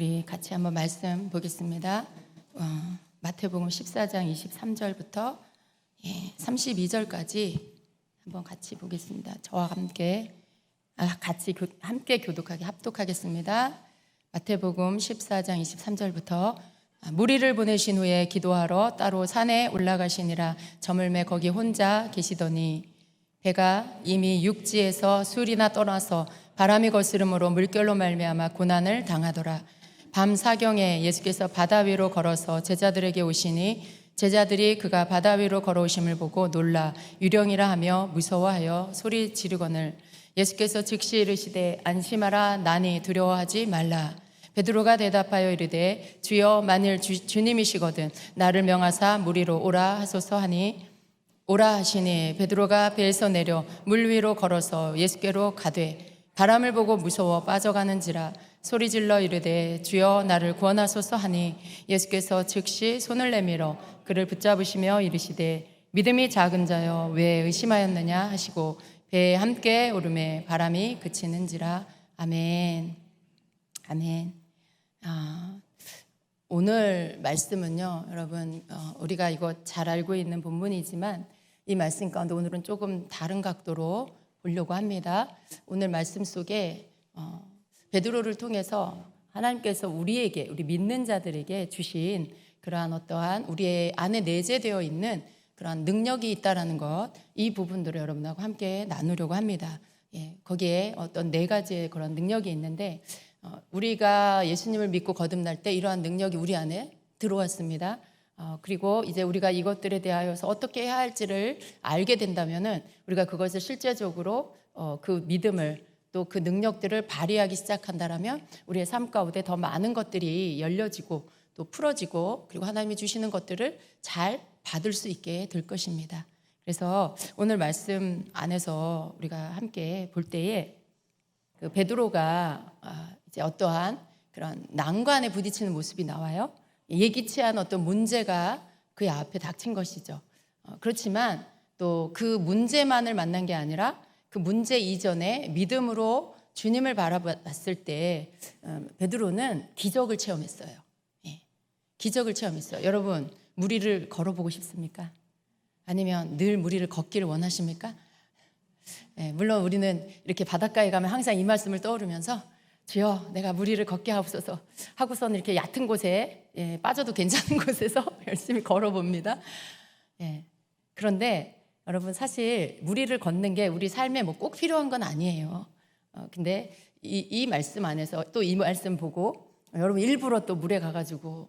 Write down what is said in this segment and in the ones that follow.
우리 같이 한번 말씀 보겠습니다. 마태복음 14장 23절부터 32절까지 한번 같이 보겠습니다. 저와 함께 함께 교독하게 합독하겠습니다. 마태복음 14장 23절부터 무리를 보내신 후에 기도하러 따로 산에 올라가시니라. 저물매 거기 혼자 계시더니 배가 이미 육지에서 술이나 떠나서 바람이 거스름으로 물결로 말미암아 고난을 당하더라. 밤 사경에 예수께서 바다 위로 걸어서 제자들에게 오시니 제자들이 그가 바다 위로 걸어오심을 보고 놀라 유령이라 하며 무서워하여 소리 지르거늘 예수께서 즉시 이르시되 안심하라 나니 두려워하지 말라. 베드로가 대답하여 이르되 주여 만일 주님이시거든 나를 명하사 무리로 오라 하소서 하니 오라 하시니 베드로가 배에서 내려 물 위로 걸어서 예수께로 가되 바람을 보고 무서워 빠져가는지라 소리질러 이르되 주여 나를 구원하소서 하니 예수께서 즉시 손을 내밀어 그를 붙잡으시며 이르시되 믿음이 작은 자여 왜 의심하였느냐 하시고 배에 함께 오르매 바람이 그치는지라. 아멘. 아멘. 오늘 말씀은요, 여러분, 우리가 이거 잘 알고 있는 본문이지만 이 말씀 가운데 오늘은 조금 다른 각도로 보려고 합니다. 오늘 말씀 속에 베드로를 통해서 하나님께서 우리에게, 우리 믿는 자들에게 주신 그러한 어떠한 우리의 안에 내재되어 있는 그러한 능력이 있다라는 것, 이 부분들을 여러분하고 함께 나누려고 합니다. 거기에 어떤 네 가지의 그런 능력이 있는데 우리가 예수님을 믿고 거듭날 때 이러한 능력이 우리 안에 들어왔습니다. 그리고 이제 우리가 이것들에 대하여서 어떻게 해야 할지를 알게 된다면은 우리가 그것을 실제적으로 그 믿음을 또 그 능력들을 발휘하기 시작한다라면 우리의 삶 가운데 더 많은 것들이 열려지고 또 풀어지고 그리고 하나님이 주시는 것들을 잘 받을 수 있게 될 것입니다. 그래서 오늘 말씀 안에서 우리가 함께 볼 때에 그 베드로가 이제 어떠한 그런 난관에 부딪히는 모습이 나와요. 예기치 않은 어떤 문제가 그의 앞에 닥친 것이죠. 그렇지만 또 그 문제만을 만난 게 아니라 그 문제 이전에 믿음으로 주님을 바라봤을 때 베드로는 기적을 체험했어요. 기적을 체험했어요. 여러분, 무리를 걸어보고 싶습니까? 아니면 늘 무리를 걷기를 원하십니까? 물론 우리는 이렇게 바닷가에 가면 항상 이 말씀을 떠오르면서 주여 내가 무리를 걷게 하옵소서 하고서는 이렇게 얕은 곳에 빠져도 괜찮은 곳에서 열심히 걸어봅니다. 그런데 여러분 사실 무리를 걷는 게 우리 삶에 뭐 꼭 필요한 건 아니에요. 근데 이 말씀 안에서 또 이 말씀 보고 여러분 일부러 또 물에 가가지고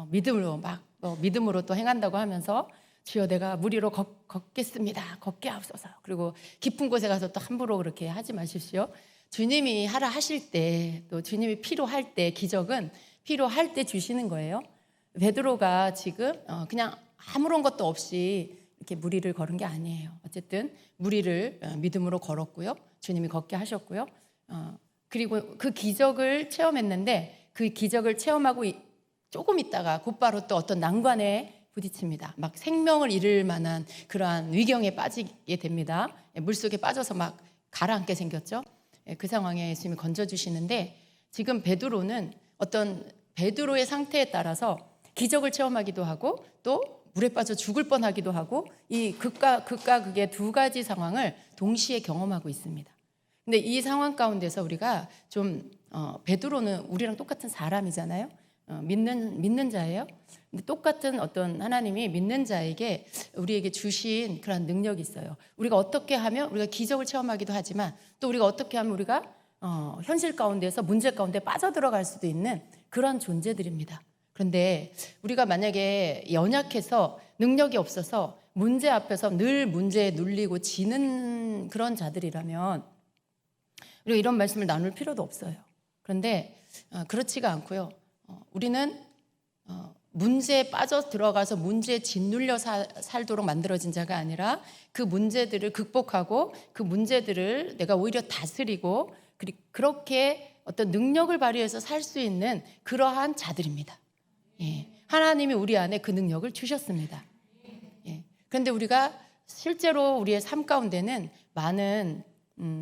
믿음으로 또 행한다고 하면서 주여 내가 무리로 걷겠습니다. 걷게 하옵소서. 그리고 깊은 곳에 가서 또 함부로 그렇게 하지 마십시오. 주님이 하라 하실 때 또 주님이 필요할 때 기적은 필요할 때 주시는 거예요. 베드로가 지금 그냥 아무런 것도 없이 이렇게 무리를 걸은 게 아니에요. 어쨌든 무리를 믿음으로 걸었고요. 주님이 걷게 하셨고요. 그리고 그 기적을 체험했는데 그 기적을 체험하고 조금 있다가 곧바로 또 어떤 난관에 부딪힙니다. 막 생명을 잃을 만한 그러한 위경에 빠지게 됩니다. 물속에 빠져서 막 가라앉게 생겼죠. 그 상황에 예수님이 건져주시는데 지금 베드로는 어떤 베드로의 상태에 따라서 기적을 체험하기도 하고 또 물에 빠져 죽을 뻔하기도 하고 이 극과 극의 두 가지 상황을 동시에 경험하고 있습니다. 근데 이 상황 가운데서 우리가 좀 베드로는 우리랑 똑같은 사람이잖아요. 믿는 자예요. 근데 똑같은 어떤 하나님이 믿는 자에게 우리에게 주신 그런 능력이 있어요. 우리가 어떻게 하면 우리가 기적을 체험하기도 하지만 또 우리가 어떻게 하면 우리가 현실 가운데서 문제 가운데 빠져들어갈 수도 있는 그런 존재들입니다. 그런데 우리가 만약에 연약해서 능력이 없어서 문제 앞에서 늘 문제에 눌리고 지는 그런 자들이라면 우리가 이런 말씀을 나눌 필요도 없어요. 그런데 그렇지가 않고요. 우리는 문제에 빠져 들어가서 문제에 짓눌려 살도록 만들어진 자가 아니라 그 문제들을 극복하고 그 문제들을 내가 오히려 다스리고 그렇게 어떤 능력을 발휘해서 살 수 있는 그러한 자들입니다. 하나님이 우리 안에 그 능력을 주셨습니다. 그런데 우리가 실제로 우리의 삶 가운데는 많은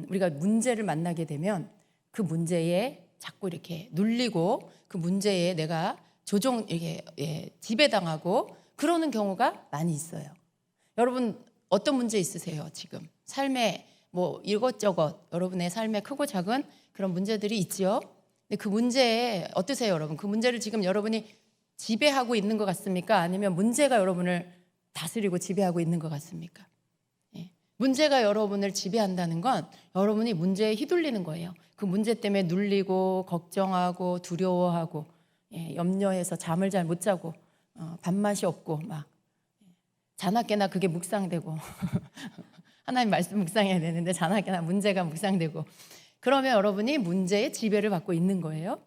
우리가 문제를 만나게 되면 그 문제에 자꾸 이렇게 눌리고 그 문제에 내가 이렇게 지배당하고 그러는 경우가 많이 있어요. 여러분 어떤 문제 있으세요? 지금 삶에 뭐 이것저것 여러분의 삶에 크고 작은 그런 문제들이 있지요. 근데 그 문제에 어떠세요, 여러분? 그 문제를 지금 여러분이 지배하고 있는 것 같습니까? 아니면 문제가 여러분을 다스리고 지배하고 있는 것 같습니까? 문제가 여러분을 지배한다는 건 여러분이 문제에 휘둘리는 거예요. 그 문제 때문에 눌리고 걱정하고 두려워하고 염려해서 잠을 잘 못 자고 밥맛이 없고 막 자나깨나 그게 묵상되고 하나님 말씀 묵상해야 되는데 자나깨나 문제가 묵상되고 그러면 여러분이 문제의 지배를 받고 있는 거예요.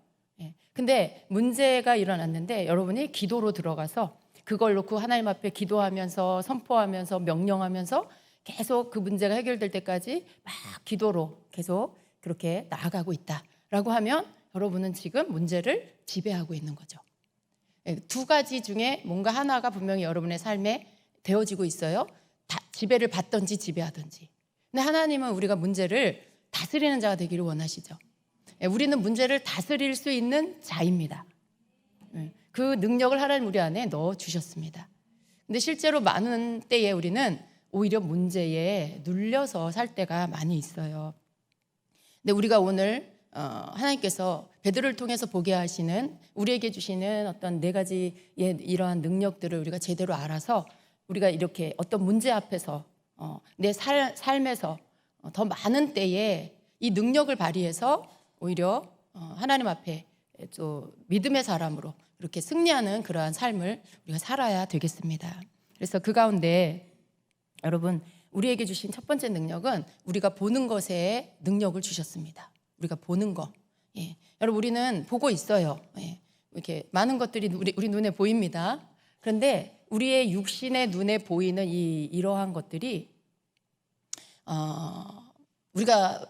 근데 문제가 일어났는데 여러분이 기도로 들어가서 그걸 놓고 하나님 앞에 기도하면서 선포하면서 명령하면서 계속 그 문제가 해결될 때까지 막 기도로 계속 그렇게 나아가고 있다라고 하면 여러분은 지금 문제를 지배하고 있는 거죠. 두 가지 중에 뭔가 하나가 분명히 여러분의 삶에 되어지고 있어요. 지배를 받든지 지배하든지. 근데 하나님은 우리가 문제를 다스리는 자가 되기를 원하시죠. 우리는 문제를 다스릴 수 있는 자입니다. 그 능력을 하나님 우리 안에 넣어주셨습니다. 근데 실제로 많은 때에 우리는 오히려 문제에 눌려서 살 때가 많이 있어요. 근데 우리가 오늘 하나님께서 베드로를 통해서 보게 하시는 우리에게 주시는 어떤 4가지의 이러한 능력들을 우리가 제대로 알아서 우리가 이렇게 어떤 문제 앞에서 내 삶에서 더 많은 때에 이 능력을 발휘해서 오히려 하나님 앞에 또 믿음의 사람으로 이렇게 승리하는 그러한 삶을 우리가 살아야 되겠습니다. 그래서 그 가운데 여러분 우리에게 주신 첫 번째 능력은 우리가 보는 것에 능력을 주셨습니다. 우리가 보는 것. 여러분 우리는 보고 있어요. 이렇게 많은 것들이 우리 눈에 보입니다. 그런데 우리의 육신의 눈에 보이는 이러한 것들이 우리가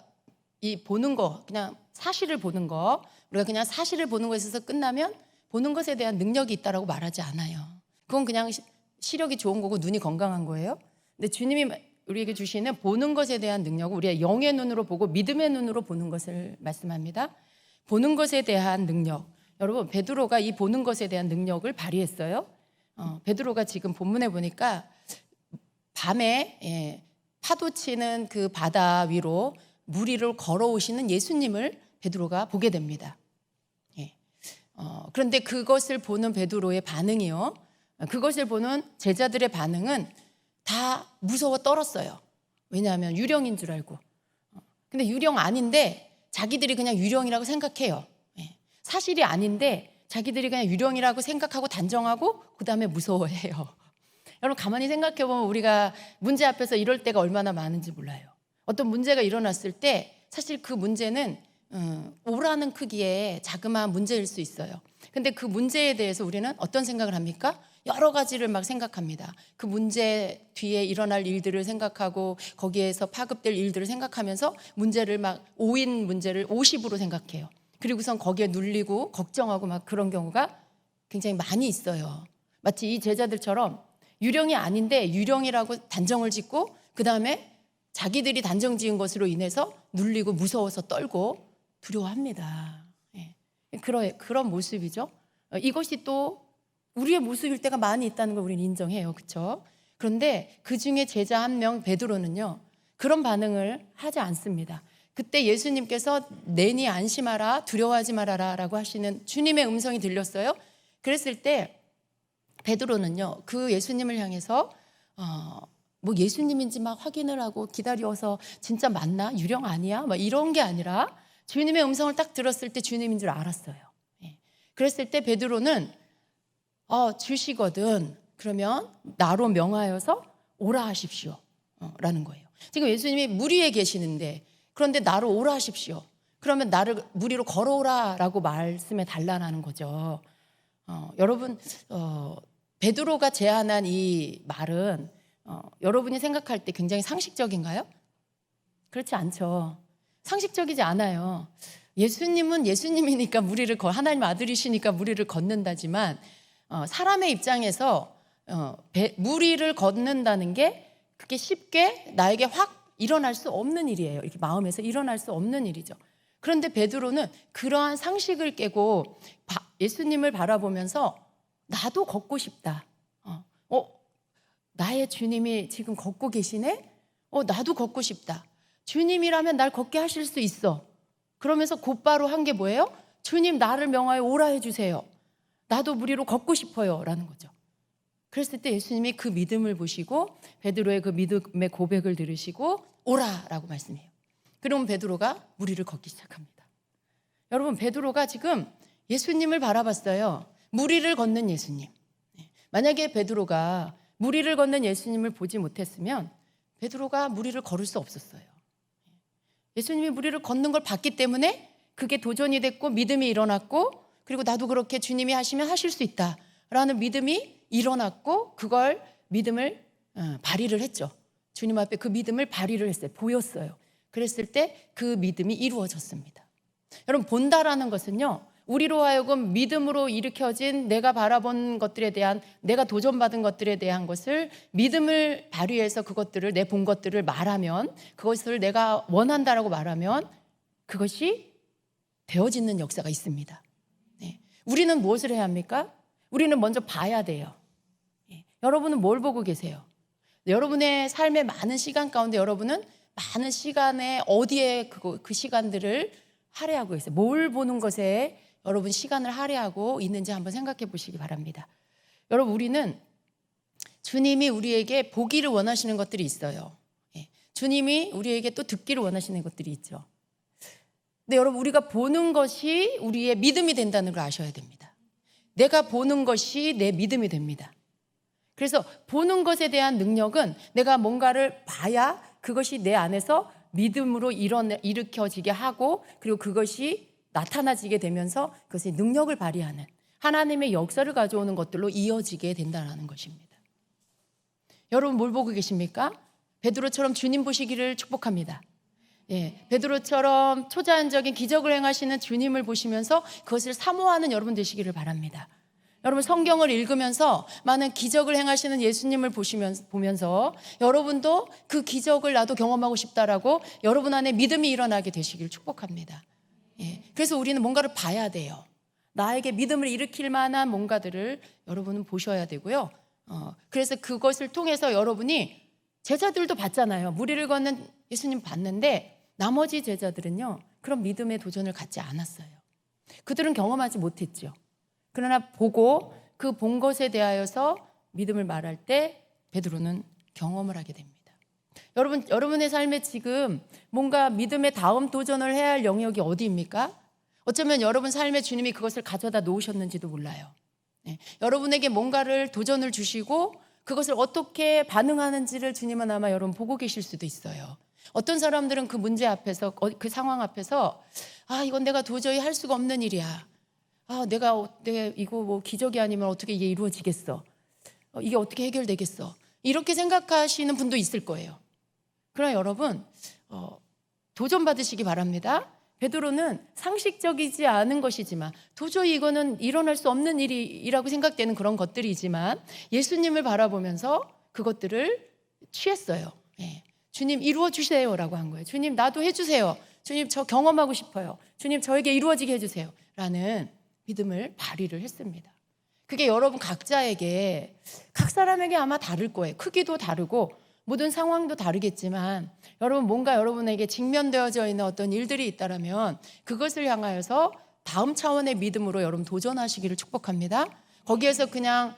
이 보는 거 그냥 사실을 보는 거 우리가 그냥 사실을 보는 것에 있어서 끝나면 보는 것에 대한 능력이 있다라고 말하지 않아요. 그건 그냥 시력이 좋은 거고 눈이 건강한 거예요. 근데 주님이 우리에게 주시는 보는 것에 대한 능력은 우리의 영의 눈으로 보고 믿음의 눈으로 보는 것을 말씀합니다. 보는 것에 대한 능력. 여러분 베드로가 이 보는 것에 대한 능력을 발휘했어요. 베드로가 지금 본문에 보니까 밤에 파도 치는 그 바다 위로 물 위로 걸어오시는 예수님을 베드로가 보게 됩니다. 그런데 그것을 보는 베드로의 반응이요. 그것을 보는 제자들의 반응은 다 무서워 떨었어요. 왜냐하면 유령인 줄 알고. 근데 유령 아닌데 자기들이 그냥 유령이라고 생각해요. 사실이 아닌데 자기들이 그냥 유령이라고 생각하고 단정하고 그 다음에 무서워해요. 여러분 가만히 생각해보면 우리가 문제 앞에서 이럴 때가 얼마나 많은지 몰라요. 어떤 문제가 일어났을 때 사실 그 문제는 오라는 크기의 자그마한 문제일 수 있어요. 근데 그 문제에 대해서 우리는 어떤 생각을 합니까? 여러 가지를 막 생각합니다. 그 문제 뒤에 일어날 일들을 생각하고 거기에서 파급될 일들을 생각하면서 문제를 막 5인 문제를 50으로 생각해요. 그리고선 거기에 눌리고 걱정하고 막 그런 경우가 굉장히 많이 있어요. 마치 이 제자들처럼 유령이 아닌데 유령이라고 단정을 짓고 그 다음에 자기들이 단정 지은 것으로 인해서 눌리고 무서워서 떨고 두려워합니다. 그런 모습이죠. 이것이 또 우리의 모습일 때가 많이 있다는 걸 우리는 인정해요. 그렇죠? 그런데 그중에 제자 한 명 베드로는요. 그런 반응을 하지 않습니다. 그때 예수님께서 내니 안심하라 두려워하지 말아라 라고 하시는 주님의 음성이 들렸어요. 그랬을 때 베드로는요. 그 예수님을 향해서 뭐 예수님인지 막 확인을 하고 기다려서 진짜 맞나? 유령 아니야? 막 이런 게 아니라 주님의 음성을 딱 들었을 때 주님인 줄 알았어요. 그랬을 때 베드로는 주시거든 그러면 나로 명하여서 오라 하십시오 라는 거예요. 지금 예수님이 물 위에 계시는데 그런데 나로 오라 하십시오. 그러면 나를 물 위로 걸어오라 라고 말씀해 달라는 거죠. 여러분 베드로가 제안한 이 말은 여러분이 생각할 때 굉장히 상식적인가요? 그렇지 않죠. 상식적이지 않아요. 예수님은 예수님이니까 하나님 아들이시니까 물 위를 걷는다지만 사람의 입장에서 물 위를 걷는다는 게 그게 쉽게 나에게 확 일어날 수 없는 일이에요. 이렇게 마음에서 일어날 수 없는 일이죠. 그런데 베드로는 그러한 상식을 깨고 예수님을 바라보면서 나도 걷고 싶다. 나의 주님이 지금 걷고 계시네? 나도 걷고 싶다. 주님이라면 날 걷게 하실 수 있어. 그러면서 곧바로 한 게 뭐예요? 주님, 나를 명하여 오라 해주세요. 나도 무리로 걷고 싶어요. 라는 거죠. 그랬을 때 예수님이 그 믿음을 보시고 베드로의 그 믿음의 고백을 들으시고 오라 라고 말씀해요. 그러면 베드로가 무리를 걷기 시작합니다. 여러분, 베드로가 지금 예수님을 바라봤어요. 무리를 걷는 예수님. 만약에 베드로가 무리를 걷는 예수님을 보지 못했으면 베드로가 무리를 걸을 수 없었어요. 예수님이 무리를 걷는 걸 봤기 때문에 그게 도전이 됐고 믿음이 일어났고, 그리고 나도 그렇게 주님이 하시면 하실 수 있다라는 믿음이 일어났고, 그걸 믿음을 발휘를 했죠. 주님 앞에 그 믿음을 발휘를 했어요. 보였어요. 그랬을 때 그 믿음이 이루어졌습니다. 여러분, 본다라는 것은요, 우리로 하여금 믿음으로 일으켜진 내가 바라본 것들에 대한, 내가 도전받은 것들에 대한 것을 믿음을 발휘해서 그것들을, 내 본 것들을 말하면, 그것을 내가 원한다라고 말하면 그것이 되어지는 역사가 있습니다. 네. 우리는 무엇을 해야 합니까? 우리는 먼저 봐야 돼요. 네. 여러분은 뭘 보고 계세요? 여러분의 삶의 많은 시간 가운데 여러분은 많은 시간에 어디에 그 시간들을 할애하고 있어요? 뭘 보는 것에 여러분 시간을 할애하고 있는지 한번 생각해 보시기 바랍니다. 여러분, 우리는 주님이 우리에게 보기를 원하시는 것들이 있어요. 주님이 우리에게 또 듣기를 원하시는 것들이 있죠. 근데 여러분, 우리가 보는 것이 우리의 믿음이 된다는 걸 아셔야 됩니다. 내가 보는 것이 내 믿음이 됩니다. 그래서 보는 것에 대한 능력은 내가 뭔가를 봐야 그것이 내 안에서 믿음으로 일으켜지게 하고, 그리고 그것이 나타나지게 되면서 그것이 능력을 발휘하는 하나님의 역사를 가져오는 것들로 이어지게 된다는 것입니다. 여러분, 뭘 보고 계십니까? 베드로처럼 주님 보시기를 축복합니다. 베드로처럼 초자연적인 기적을 행하시는 주님을 보시면서 그것을 사모하는 여러분 되시기를 바랍니다. 여러분, 성경을 읽으면서 많은 기적을 행하시는 예수님을 보면서 여러분도 그 기적을 나도 경험하고 싶다라고 여러분 안에 믿음이 일어나게 되시기를 축복합니다. 그래서 우리는 뭔가를 봐야 돼요. 나에게 믿음을 일으킬 만한 뭔가들을 여러분은 보셔야 되고요. 그래서 그것을 통해서 여러분이, 제자들도 봤잖아요. 무리를 걷는 예수님 봤는데 나머지 제자들은요, 그런 믿음의 도전을 갖지 않았어요. 그들은 경험하지 못했죠. 그러나 보고 그 본 것에 대하여서 믿음을 말할 때 베드로는 경험을 하게 됩니다. 여러분의 삶에 지금 뭔가 믿음의 다음 도전을 해야 할 영역이 어디입니까? 어쩌면 여러분 삶에 주님이 그것을 가져다 놓으셨는지도 몰라요. 여러분에게 뭔가를 도전을 주시고 그것을 어떻게 반응하는지를 주님은 아마 여러분 보고 계실 수도 있어요. 어떤 사람들은 그 문제 앞에서, 그 상황 앞에서, 이건 내가 도저히 할 수가 없는 일이야. 내가 이거 뭐 기적이 아니면 어떻게 이게 이루어지겠어? 이게 어떻게 해결되겠어? 이렇게 생각하시는 분도 있을 거예요. 그러나 여러분, 도전받으시기 바랍니다. 베드로는 상식적이지 않은 것이지만, 도저히 이거는 일어날 수 없는 일이라고 생각되는 그런 것들이지만 예수님을 바라보면서 그것들을 취했어요. 주님, 이루어 주세요라고 한 거예요. 주님, 나도 해주세요. 주님, 저 경험하고 싶어요. 주님, 저에게 이루어지게 해주세요 라는 믿음을 발휘를 했습니다. 그게 여러분 각자에게, 각 사람에게 아마 다를 거예요. 크기도 다르고 모든 상황도 다르겠지만, 여러분 뭔가 여러분에게 직면되어져 있는 어떤 일들이 있다면 그것을 향하여서 다음 차원의 믿음으로 여러분 도전하시기를 축복합니다. 거기에서 그냥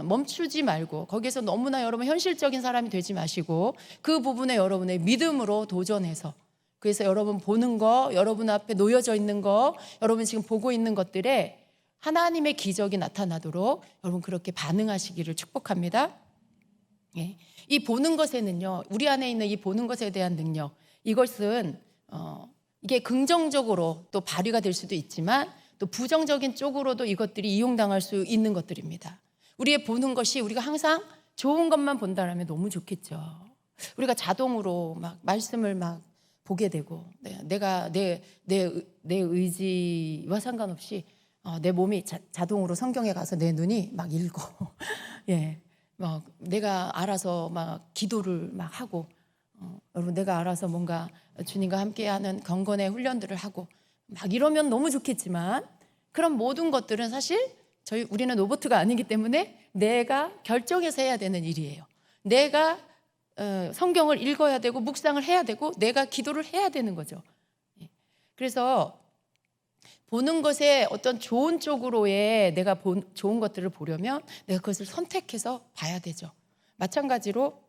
멈추지 말고, 거기에서 너무나 여러분 현실적인 사람이 되지 마시고 그 부분에 여러분의 믿음으로 도전해서, 그래서 여러분 보는 거, 여러분 앞에 놓여져 있는 거, 여러분 지금 보고 있는 것들에 하나님의 기적이 나타나도록 여러분 그렇게 반응하시기를 축복합니다. 이 보는 것에는요, 우리 안에 있는 이 보는 것에 대한 능력, 이것은 이게 긍정적으로 또 발휘가 될 수도 있지만 또 부정적인 쪽으로도 이것들이 이용당할 수 있는 것들입니다. 우리의 보는 것이, 우리가 항상 좋은 것만 본다라면 너무 좋겠죠. 우리가 자동으로 막 말씀을 막 보게 되고, 내가 내 의지와 상관없이 내 몸이 자동으로 성경에 가서 내 눈이 막 읽고 막 내가 알아서 막 기도를 막 하고, 여러분 내가 알아서 뭔가 주님과 함께하는 경건의 훈련들을 하고, 막 이러면 너무 좋겠지만 그런 모든 것들은 사실 우리는 로봇가 아니기 때문에 내가 결정해서 해야 되는 일이에요. 내가 성경을 읽어야 되고 묵상을 해야 되고 내가 기도를 해야 되는 거죠. 그래서 보는 것에 어떤 좋은 쪽으로의 내가 좋은 것들을 보려면 내가 그것을 선택해서 봐야 되죠. 마찬가지로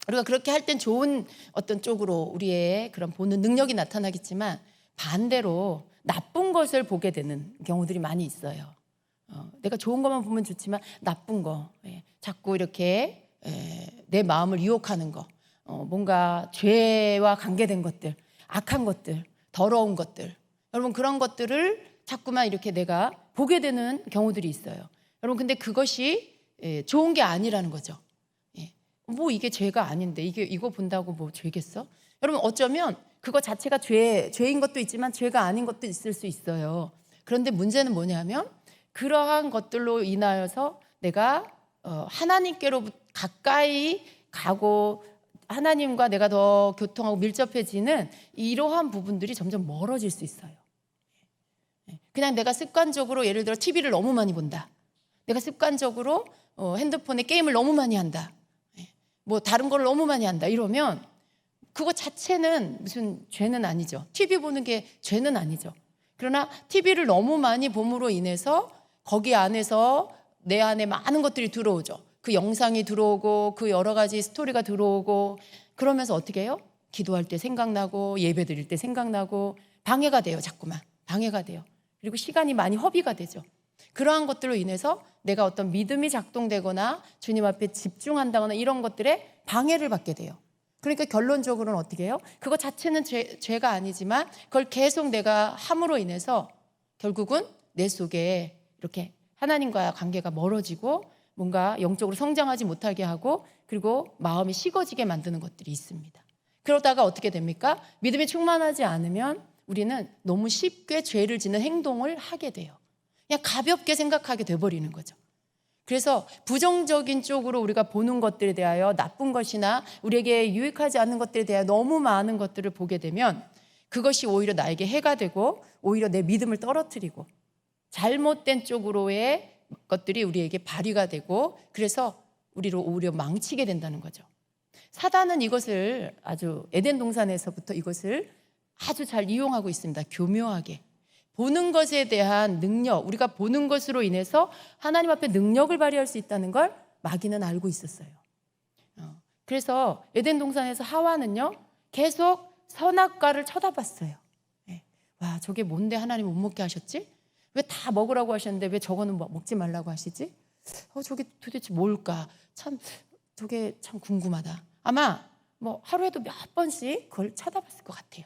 우리가 그렇게 할 땐 좋은 어떤 쪽으로 우리의 그런 보는 능력이 나타나겠지만 반대로 나쁜 것을 보게 되는 경우들이 많이 있어요. 내가 좋은 것만 보면 좋지만 나쁜 거, 자꾸 이렇게 내 마음을 유혹하는 거, 뭔가 죄와 관계된 것들, 악한 것들, 더러운 것들, 여러분 그런 것들을 자꾸만 이렇게 내가 보게 되는 경우들이 있어요. 여러분 근데 그것이 좋은 게 아니라는 거죠. 뭐 이게 죄가 아닌데 이거 본다고 뭐 죄겠어? 여러분 어쩌면 그거 자체가 죄인 것도 있지만 죄가 아닌 것도 있을 수 있어요. 그런데 문제는 뭐냐면 그러한 것들로 인하여서 내가 하나님께로 가까이 가고 하나님과 내가 더 교통하고 밀접해지는 이러한 부분들이 점점 멀어질 수 있어요. 그냥 내가 습관적으로 예를 들어 TV를 너무 많이 본다. 내가 습관적으로 핸드폰에 게임을 너무 많이 한다. 뭐 다른 걸 너무 많이 한다. 이러면 그거 자체는 무슨 죄는 아니죠. TV 보는 게 죄는 아니죠. 그러나 TV를 너무 많이 봄으로 인해서 거기 안에서 내 안에 많은 것들이 들어오죠. 그 영상이 들어오고 그 여러 가지 스토리가 들어오고 그러면서 어떻게 해요? 기도할 때 생각나고 예배 드릴 때 생각나고 방해가 돼요. 자꾸만 방해가 돼요. 그리고 시간이 많이 허비가 되죠. 그러한 것들로 인해서 내가 어떤 믿음이 작동되거나 주님 앞에 집중한다거나 이런 것들에 방해를 받게 돼요. 그러니까 결론적으로는 어떻게 해요? 그거 자체는 죄가 아니지만 그걸 계속 내가 함으로 인해서 결국은 내 속에 이렇게 하나님과의 관계가 멀어지고 뭔가 영적으로 성장하지 못하게 하고 그리고 마음이 식어지게 만드는 것들이 있습니다. 그러다가 어떻게 됩니까? 믿음이 충만하지 않으면 우리는 너무 쉽게 죄를 짓는 행동을 하게 돼요. 그냥 가볍게 생각하게 돼버리는 거죠. 그래서 부정적인 쪽으로 우리가 보는 것들에 대하여 나쁜 것이나 우리에게 유익하지 않은 것들에 대하여 너무 많은 것들을 보게 되면 그것이 오히려 나에게 해가 되고 오히려 내 믿음을 떨어뜨리고 잘못된 쪽으로의 것들이 우리에게 발휘가 되고 그래서 우리를 오히려 망치게 된다는 거죠. 사단은 이것을 아주 에덴 동산에서부터 이것을 아주 잘 이용하고 있습니다. 교묘하게. 보는 것에 대한 능력, 우리가 보는 것으로 인해서 하나님 앞에 능력을 발휘할 수 있다는 걸 마귀는 알고 있었어요. 그래서 에덴 동산에서 하와는요 계속 선악과를 쳐다봤어요. 와, 저게 뭔데 하나님 못 먹게 하셨지? 왜 다 먹으라고 하셨는데 왜 저거는 먹지 말라고 하시지? 저게 도대체 뭘까? 참 저게 참 궁금하다. 아마 뭐 하루에도 몇 번씩 그걸 쳐다봤을 것 같아요.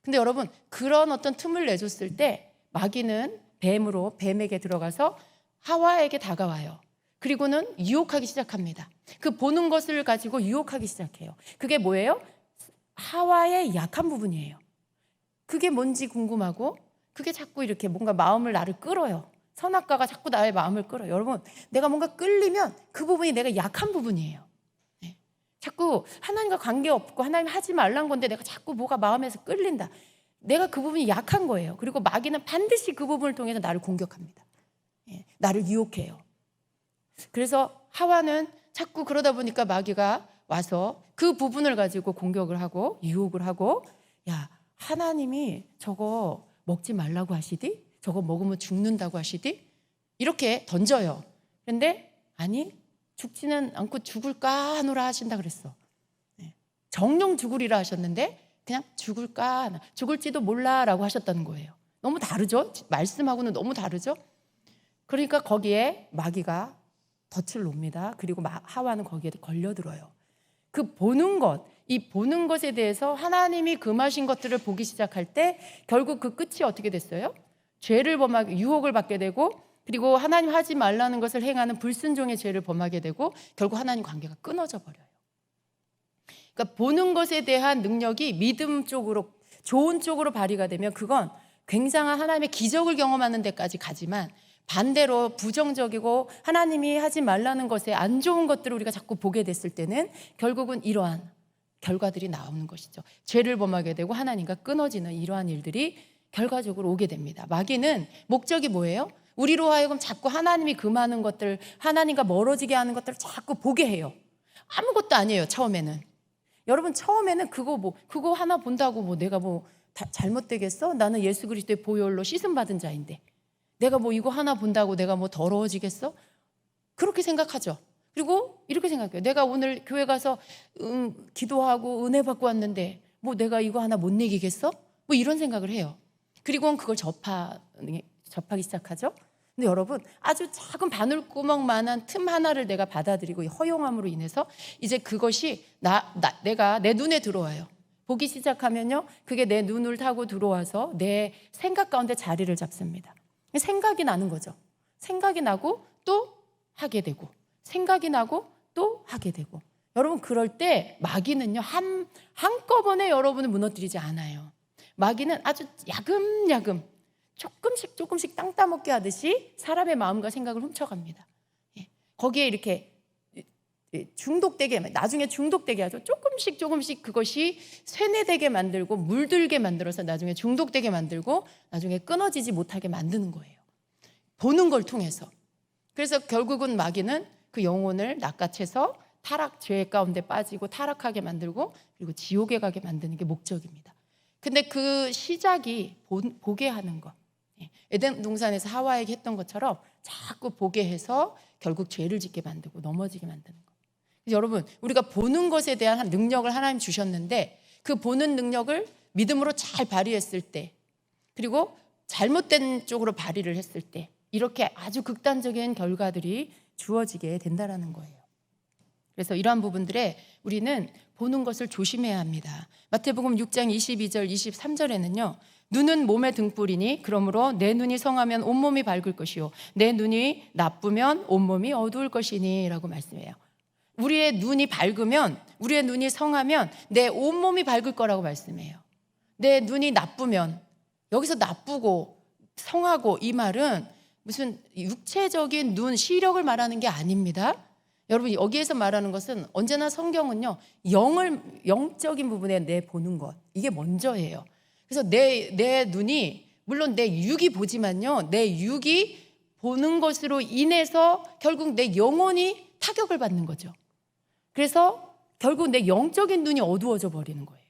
근데 여러분 그런 어떤 틈을 내줬을 때 마귀는 뱀에게 들어가서 하와에게 다가와요. 그리고는 유혹하기 시작합니다. 그 보는 것을 가지고 유혹하기 시작해요. 그게 뭐예요? 하와의 약한 부분이에요. 그게 뭔지 궁금하고 그게 자꾸 이렇게 뭔가 마음을 나를 끌어요. 선악과가 자꾸 나의 마음을 끌어요. 여러분 내가 뭔가 끌리면 그 부분이 내가 약한 부분이에요. 자꾸 하나님과 관계없고 하나님 하지 말란 건데 내가 자꾸 뭐가 마음에서 끌린다. 내가 그 부분이 약한 거예요. 그리고 마귀는 반드시 그 부분을 통해서 나를 공격합니다. 나를 유혹해요. 그래서 하와는 자꾸 그러다 보니까 마귀가 와서 그 부분을 가지고 공격을 하고 유혹을 하고 야 하나님이 저거 먹지 말라고 하시디? 저거 먹으면 죽는다고 하시디? 이렇게 던져요. 그런데 아니 죽지는 않고 죽을까 하노라 하신다 그랬어. 정령 죽으리라 하셨는데 그냥 죽을까 죽을지도 몰라라고 하셨다는 거예요. 너무 다르죠? 말씀하고는 너무 다르죠? 그러니까 거기에 마귀가 덫을 놓습니다. 그리고 하와는 거기에 걸려들어요. 그 보는 것, 이 보는 것에 대해서 하나님이 금하신 것들을 보기 시작할 때 결국 그 끝이 어떻게 됐어요? 죄를 범하게 유혹을 받게 되고 그리고 하나님 하지 말라는 것을 행하는 불순종의 죄를 범하게 되고 결국 하나님 관계가 끊어져 버려요. 그러니까 보는 것에 대한 능력이 믿음 쪽으로 좋은 쪽으로 발휘가 되면 그건 굉장한 하나님의 기적을 경험하는 데까지 가지만 반대로 부정적이고 하나님이 하지 말라는 것에 안 좋은 것들을 우리가 자꾸 보게 됐을 때는 결국은 이러한 결과들이 나오는 것이죠. 죄를 범하게 되고 하나님과 끊어지는 이러한 일들이 결과적으로 오게 됩니다. 마귀는 목적이 뭐예요? 우리로 하여금 자꾸 하나님이 금하는 것들, 하나님과 멀어지게 하는 것들을 자꾸 보게 해요. 아무것도 아니에요, 처음에는. 여러분, 처음에는 그거 하나 본다고 내가 잘못되겠어? 나는 예수 그리스도의 보혈로 씻음 받은 자인데 내가 이거 하나 본다고 내가 더러워지겠어? 그렇게 생각하죠. 그리고 이렇게 생각해요. 내가 오늘 교회 가서 기도하고 은혜 받고 왔는데 내가 이거 하나 못 내기겠어? 이런 생각을 해요. 그리고는 그걸 접하기 시작하죠. 근데 여러분, 아주 작은 바늘구멍만한 틈 하나를 내가 받아들이고 허용함으로 인해서 이제 그것이 내가 내 눈에 들어와요. 보기 시작하면요, 그게 내 눈을 타고 들어와서 내 생각 가운데 자리를 잡습니다. 생각이 나는 거죠. 생각이 나고 또 하게 되고, 생각이 나고 또 하게 되고. 여러분, 그럴 때 마귀는요, 한꺼번에 여러분을 무너뜨리지 않아요. 마귀는 아주 야금야금 조금씩 땅 따먹게 하듯이 사람의 마음과 생각을 훔쳐갑니다. 거기에 이렇게 중독되게, 나중에 중독되게 하죠. 조금씩 그것이 쇠뇌되게 만들고 물들게 만들어서 나중에 중독되게 만들고 나중에 끊어지지 못하게 만드는 거예요. 보는 걸 통해서. 그래서 결국은 마귀는 그 영혼을 낚아채서 죄 가운데 빠지고 타락하게 만들고 그리고 지옥에 가게 만드는 게 목적입니다. 근데 그 시작이 보게 하는 것. 에덴 동산에서 하와에게 했던 것처럼 자꾸 보게 해서 결국 죄를 짓게 만들고 넘어지게 만드는 것. 여러분, 우리가 보는 것에 대한 능력을 하나님 주셨는데 그 보는 능력을 믿음으로 잘 발휘했을 때, 그리고 잘못된 쪽으로 발휘를 했을 때 이렇게 아주 극단적인 결과들이 주어지게 된다는 거예요. 그래서 이러한 부분들에 우리는 보는 것을 조심해야 합니다. 마태복음 6장 22절 23절에는요. 눈은 몸의 등불이니 그러므로 내 눈이 성하면 온몸이 밝을 것이요 내 눈이 나쁘면 온몸이 어두울 것이니 라고 말씀해요. 우리의 눈이 밝으면, 우리의 눈이 성하면 내 온몸이 밝을 거라고 말씀해요. 내 눈이 나쁘면, 여기서 나쁘고 성하고 이 말은 무슨 육체적인 눈, 시력을 말하는 게 아닙니다. 여러분, 여기에서 말하는 것은 언제나 성경은요, 영적인 부분에 내 보는 것, 이게 먼저예요. 그래서 내 눈이, 물론 내 육이 보지만요, 내 육이 보는 것으로 인해서 결국 내 영혼이 타격을 받는 거죠. 그래서 결국 내 영적인 눈이 어두워져 버리는 거예요.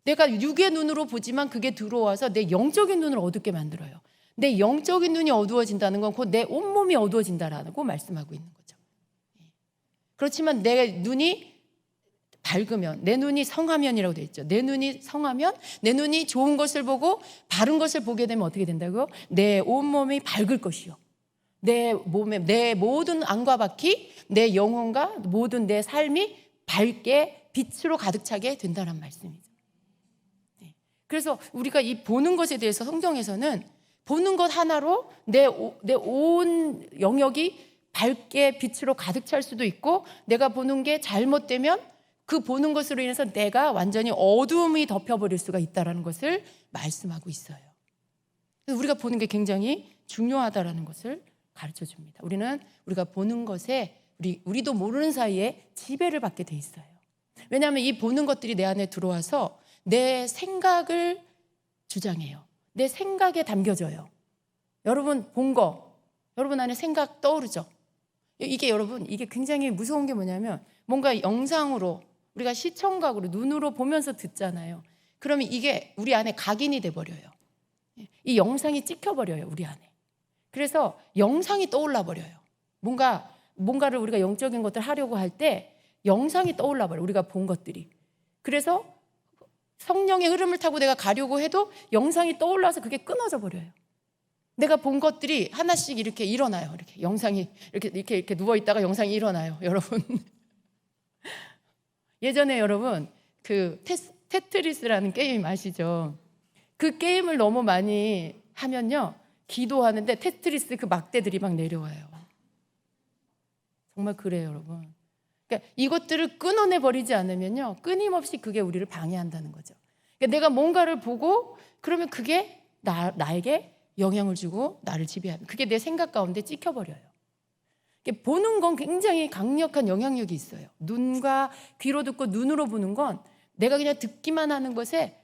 내가 육의 눈으로 보지만 그게 들어와서 내 영적인 눈을 어둡게 만들어요. 내 영적인 눈이 어두워진다는 건 곧 내 온몸이 어두워진다라고 말씀하고 있는 거죠. 그렇지만 내 눈이 밝으면, 내 눈이 성하면이라고 되어 있죠. 내 눈이 성하면, 내 눈이 좋은 것을 보고 바른 것을 보게 되면 어떻게 된다고요? 내 온몸이 밝을 것이요. 내 몸에, 내 모든 안과 바퀴, 내 영혼과 모든 내 삶이 밝게 빛으로 가득 차게 된다는 말씀이죠. 그래서 우리가 이 보는 것에 대해서 성경에서는 보는 것 하나로 내 온 영역이 밝게 빛으로 가득 찰 수도 있고, 내가 보는 게 잘못되면 그 보는 것으로 인해서 내가 완전히 어두움이 덮여버릴 수가 있다는 것을 말씀하고 있어요. 우리가 보는 게 굉장히 중요하다는 것을 가르쳐 줍니다. 우리가 보는 것에 우리도 모르는 사이에 지배를 받게 돼 있어요. 왜냐하면 이 보는 것들이 내 안에 들어와서 내 생각을 주장해요. 내 생각에 담겨져요. 여러분 본 거, 여러분 안에 생각 떠오르죠? 이게 굉장히 무서운 게 뭐냐면, 뭔가 영상으로 우리가 시청각으로 눈으로 보면서 듣잖아요. 그러면 이게 우리 안에 각인이 돼버려요. 이 영상이 찍혀버려요, 우리 안에. 그래서 영상이 떠올라 버려요. 뭔가를 우리가 영적인 것들 하려고 할 때 영상이 떠올라 버려요, 우리가 본 것들이. 그래서 성령의 흐름을 타고 내가 가려고 해도 영상이 떠올라서 그게 끊어져 버려요. 내가 본 것들이 하나씩 이렇게 일어나요. 이렇게 영상이 이렇게 누워 있다가 영상이 일어나요, 여러분. 예전에 여러분 그 테트리스라는 게임 아시죠? 그 게임을 너무 많이 하면요, 기도하는데 테트리스 그 막대들이 막 내려와요. 정말 그래요, 여러분. 그러니까 이것들을 끊어내 버리지 않으면요, 끊임없이 그게 우리를 방해한다는 거죠. 그러니까 내가 뭔가를 보고 그러면 그게 나에게 영향을 주고 나를 지배하는, 그게 내 생각 가운데 찍혀버려요. 보는 건 굉장히 강력한 영향력이 있어요. 눈과 귀로 듣고 눈으로 보는 건 내가 그냥 듣기만 하는 것에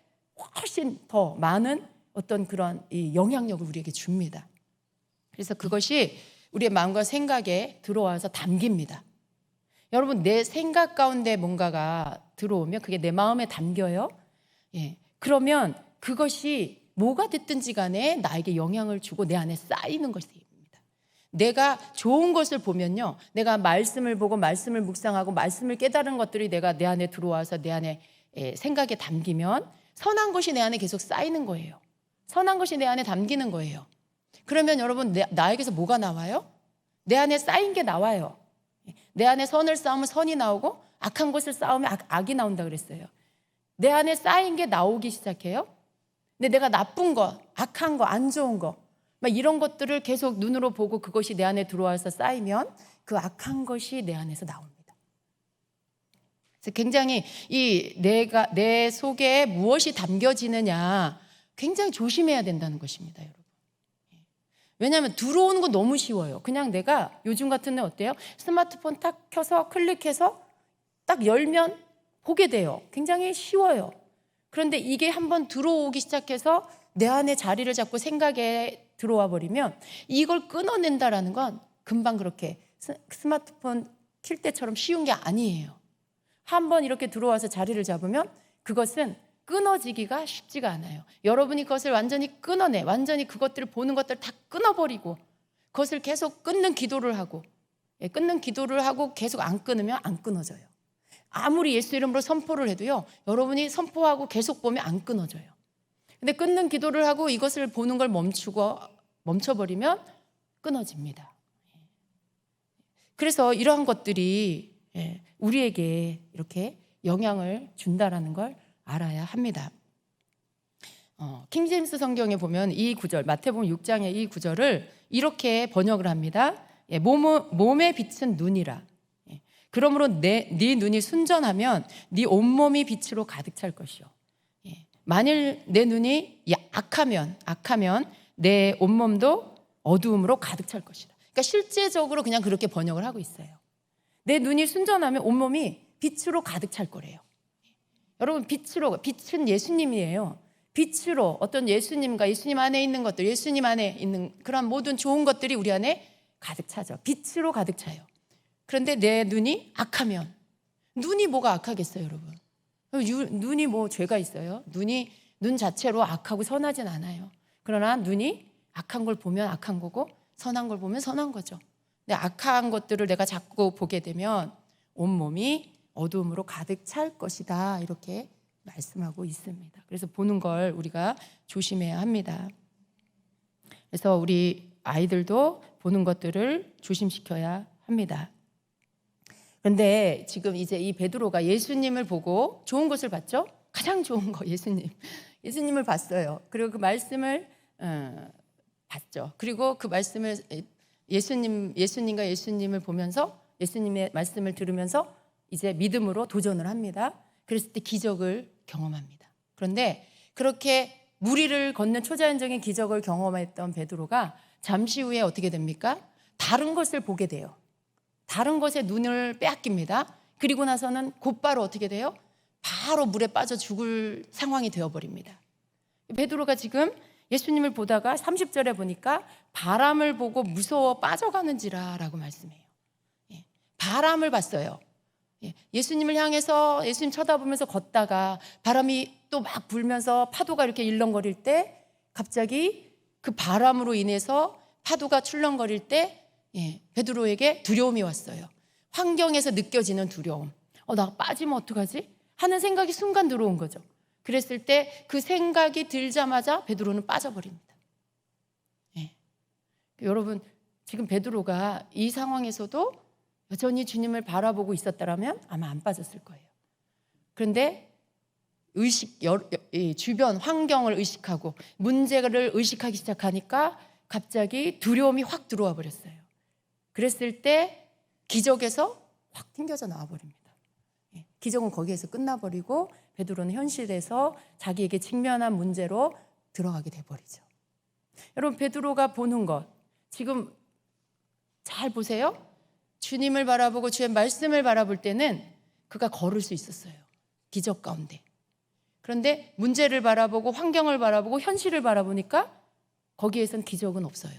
훨씬 더 많은 어떤 그런 이 영향력을 우리에게 줍니다. 그래서 그것이 우리의 마음과 생각에 들어와서 담깁니다. 여러분, 내 생각 가운데 뭔가가 들어오면 그게 내 마음에 담겨요. 예. 그러면 그것이 뭐가 됐든지 간에 나에게 영향을 주고 내 안에 쌓이는 것입니다. 내가 좋은 것을 보면요, 내가 말씀을 보고 말씀을 묵상하고 말씀을 깨달은 것들이 내가 내 안에 들어와서 내 안에 생각에 담기면 선한 것이 내 안에 계속 쌓이는 거예요. 선한 것이 내 안에 담기는 거예요. 그러면 여러분, 나에게서 뭐가 나와요? 내 안에 쌓인 게 나와요. 내 안에 선을 쌓으면 선이 나오고 악한 것을 쌓으면 악이 나온다 그랬어요. 내 안에 쌓인 게 나오기 시작해요. 근데 내가 나쁜 거, 악한 거, 안 좋은 거 막 이런 것들을 계속 눈으로 보고 그것이 내 안에 들어와서 쌓이면 그 악한 것이 내 안에서 나옵니다. 그래서 굉장히 내 속에 무엇이 담겨지느냐 굉장히 조심해야 된다는 것입니다, 여러분. 왜냐하면 들어오는 거 너무 쉬워요. 그냥 내가 요즘 같은 데 어때요? 스마트폰 딱 켜서 클릭해서 딱 열면 보게 돼요. 굉장히 쉬워요. 그런데 이게 한번 들어오기 시작해서 내 안에 자리를 잡고 생각에 들어와 버리면 이걸 끊어낸다라는 건 금방 그렇게 스마트폰 킬 때처럼 쉬운 게 아니에요. 한번 이렇게 들어와서 자리를 잡으면 그것은 끊어지기가 쉽지가 않아요. 여러분이 그것을 완전히 완전히 그것들을 보는 것들을 다 끊어버리고 그것을 계속 끊는 기도를 하고 계속 안 끊으면 안 끊어져요. 아무리 예수 이름으로 선포를 해도요, 여러분이 선포하고 계속 보면 안 끊어져요. 근데 끊는 기도를 하고 이것을 보는 걸 멈춰버리면 끊어집니다. 그래서 이러한 것들이 우리에게 이렇게 영향을 준다라는 걸 알아야 합니다. 킹제임스 성경에 보면 이 구절, 마태복음 6장의 이 구절을 이렇게 번역을 합니다. 몸의 빛은 눈이라. 그러므로 네 눈이 순전하면 네 온몸이 빛으로 가득 찰 것이요. 만일 내 눈이 악하면 내 온몸도 어두움으로 가득 찰 것이다. 그러니까 실제적으로 그냥 그렇게 번역을 하고 있어요. 내 눈이 순전하면 온몸이 빛으로 가득 찰 거래요. 여러분, 빛은 예수님이에요. 빛으로 어떤 예수님과 예수님 안에 있는 것들, 예수님 안에 있는 그런 모든 좋은 것들이 우리 안에 가득 차죠. 빛으로 가득 차요. 그런데 내 눈이 악하면, 눈이 뭐가 악하겠어요, 여러분? 눈이 뭐 죄가 있어요? 눈 자체로 악하고 선하진 않아요. 그러나 눈이 악한 걸 보면 악한 거고 선한 걸 보면 선한 거죠. 근데 악한 것들을 내가 자꾸 보게 되면 온몸이 어두움으로 가득 찰 것이다, 이렇게 말씀하고 있습니다. 그래서 보는 걸 우리가 조심해야 합니다. 그래서 우리 아이들도 보는 것들을 조심시켜야 합니다. 그런데 지금 이제 이 베드로가 예수님을 보고 좋은 것을 봤죠? 가장 좋은 거 예수님을 봤어요. 그리고 그 말씀을 봤죠. 그리고 그 말씀을 예수님과 예수님을 보면서 예수님의 말씀을 들으면서 이제 믿음으로 도전을 합니다. 그랬을 때 기적을 경험합니다. 그런데 그렇게 무리를 걷는 초자연적인 기적을 경험했던 베드로가 잠시 후에 어떻게 됩니까? 다른 것을 보게 돼요. 다른 것에 눈을 빼앗깁니다. 그리고 나서는 곧바로 어떻게 돼요? 바로 물에 빠져 죽을 상황이 되어버립니다. 베드로가 지금 예수님을 보다가 30절에 보니까 바람을 보고 무서워 빠져가는지라 라고 말씀해요. 바람을 봤어요. 예수님을 향해서 예수님 쳐다보면서 걷다가 바람이 또 막 불면서 파도가 이렇게 일렁거릴 때 갑자기 그 바람으로 인해서 파도가 출렁거릴 때 베드로에게 두려움이 왔어요. 환경에서 느껴지는 두려움. 나 빠지면 어떡하지? 하는 생각이 순간 들어온 거죠. 그랬을 때 그 생각이 들자마자 베드로는 빠져버립니다. 여러분, 지금 베드로가 이 상황에서도 여전히 주님을 바라보고 있었다면 아마 안 빠졌을 거예요. 그런데 주변 환경을 의식하고 문제를 의식하기 시작하니까 갑자기 두려움이 확 들어와 버렸어요. 그랬을 때 기적에서 확 튕겨져 나와 버립니다. 기적은 거기에서 끝나버리고 베드로는 현실에서 자기에게 직면한 문제로 들어가게 돼버리죠. 여러분, 베드로가 보는 것 지금 잘 보세요. 주님을 바라보고 주의 말씀을 바라볼 때는 그가 걸을 수 있었어요. 기적 가운데. 그런데 문제를 바라보고 환경을 바라보고 현실을 바라보니까 거기에선 기적은 없어요.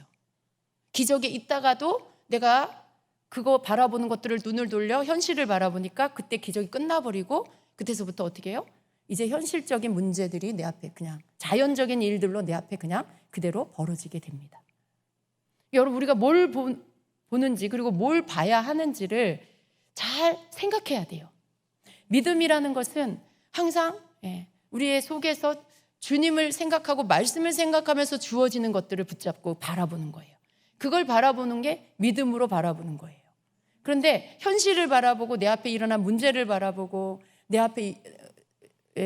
기적이 있다가도 내가 그거 바라보는 것들을 눈을 돌려 현실을 바라보니까 그때 기적이 끝나버리고 그때서부터 어떻게 해요? 이제 현실적인 문제들이 내 앞에 그냥 자연적인 일들로 내 앞에 그냥 그대로 벌어지게 됩니다. 여러분, 우리가 뭘 보는지 그리고 뭘 봐야 하는지를 잘 생각해야 돼요. 믿음이라는 것은 항상 우리의 속에서 주님을 생각하고 말씀을 생각하면서 주어지는 것들을 붙잡고 바라보는 거예요. 그걸 바라보는 게 믿음으로 바라보는 거예요. 그런데 현실을 바라보고 내 앞에 일어난 문제를 바라보고 내 앞에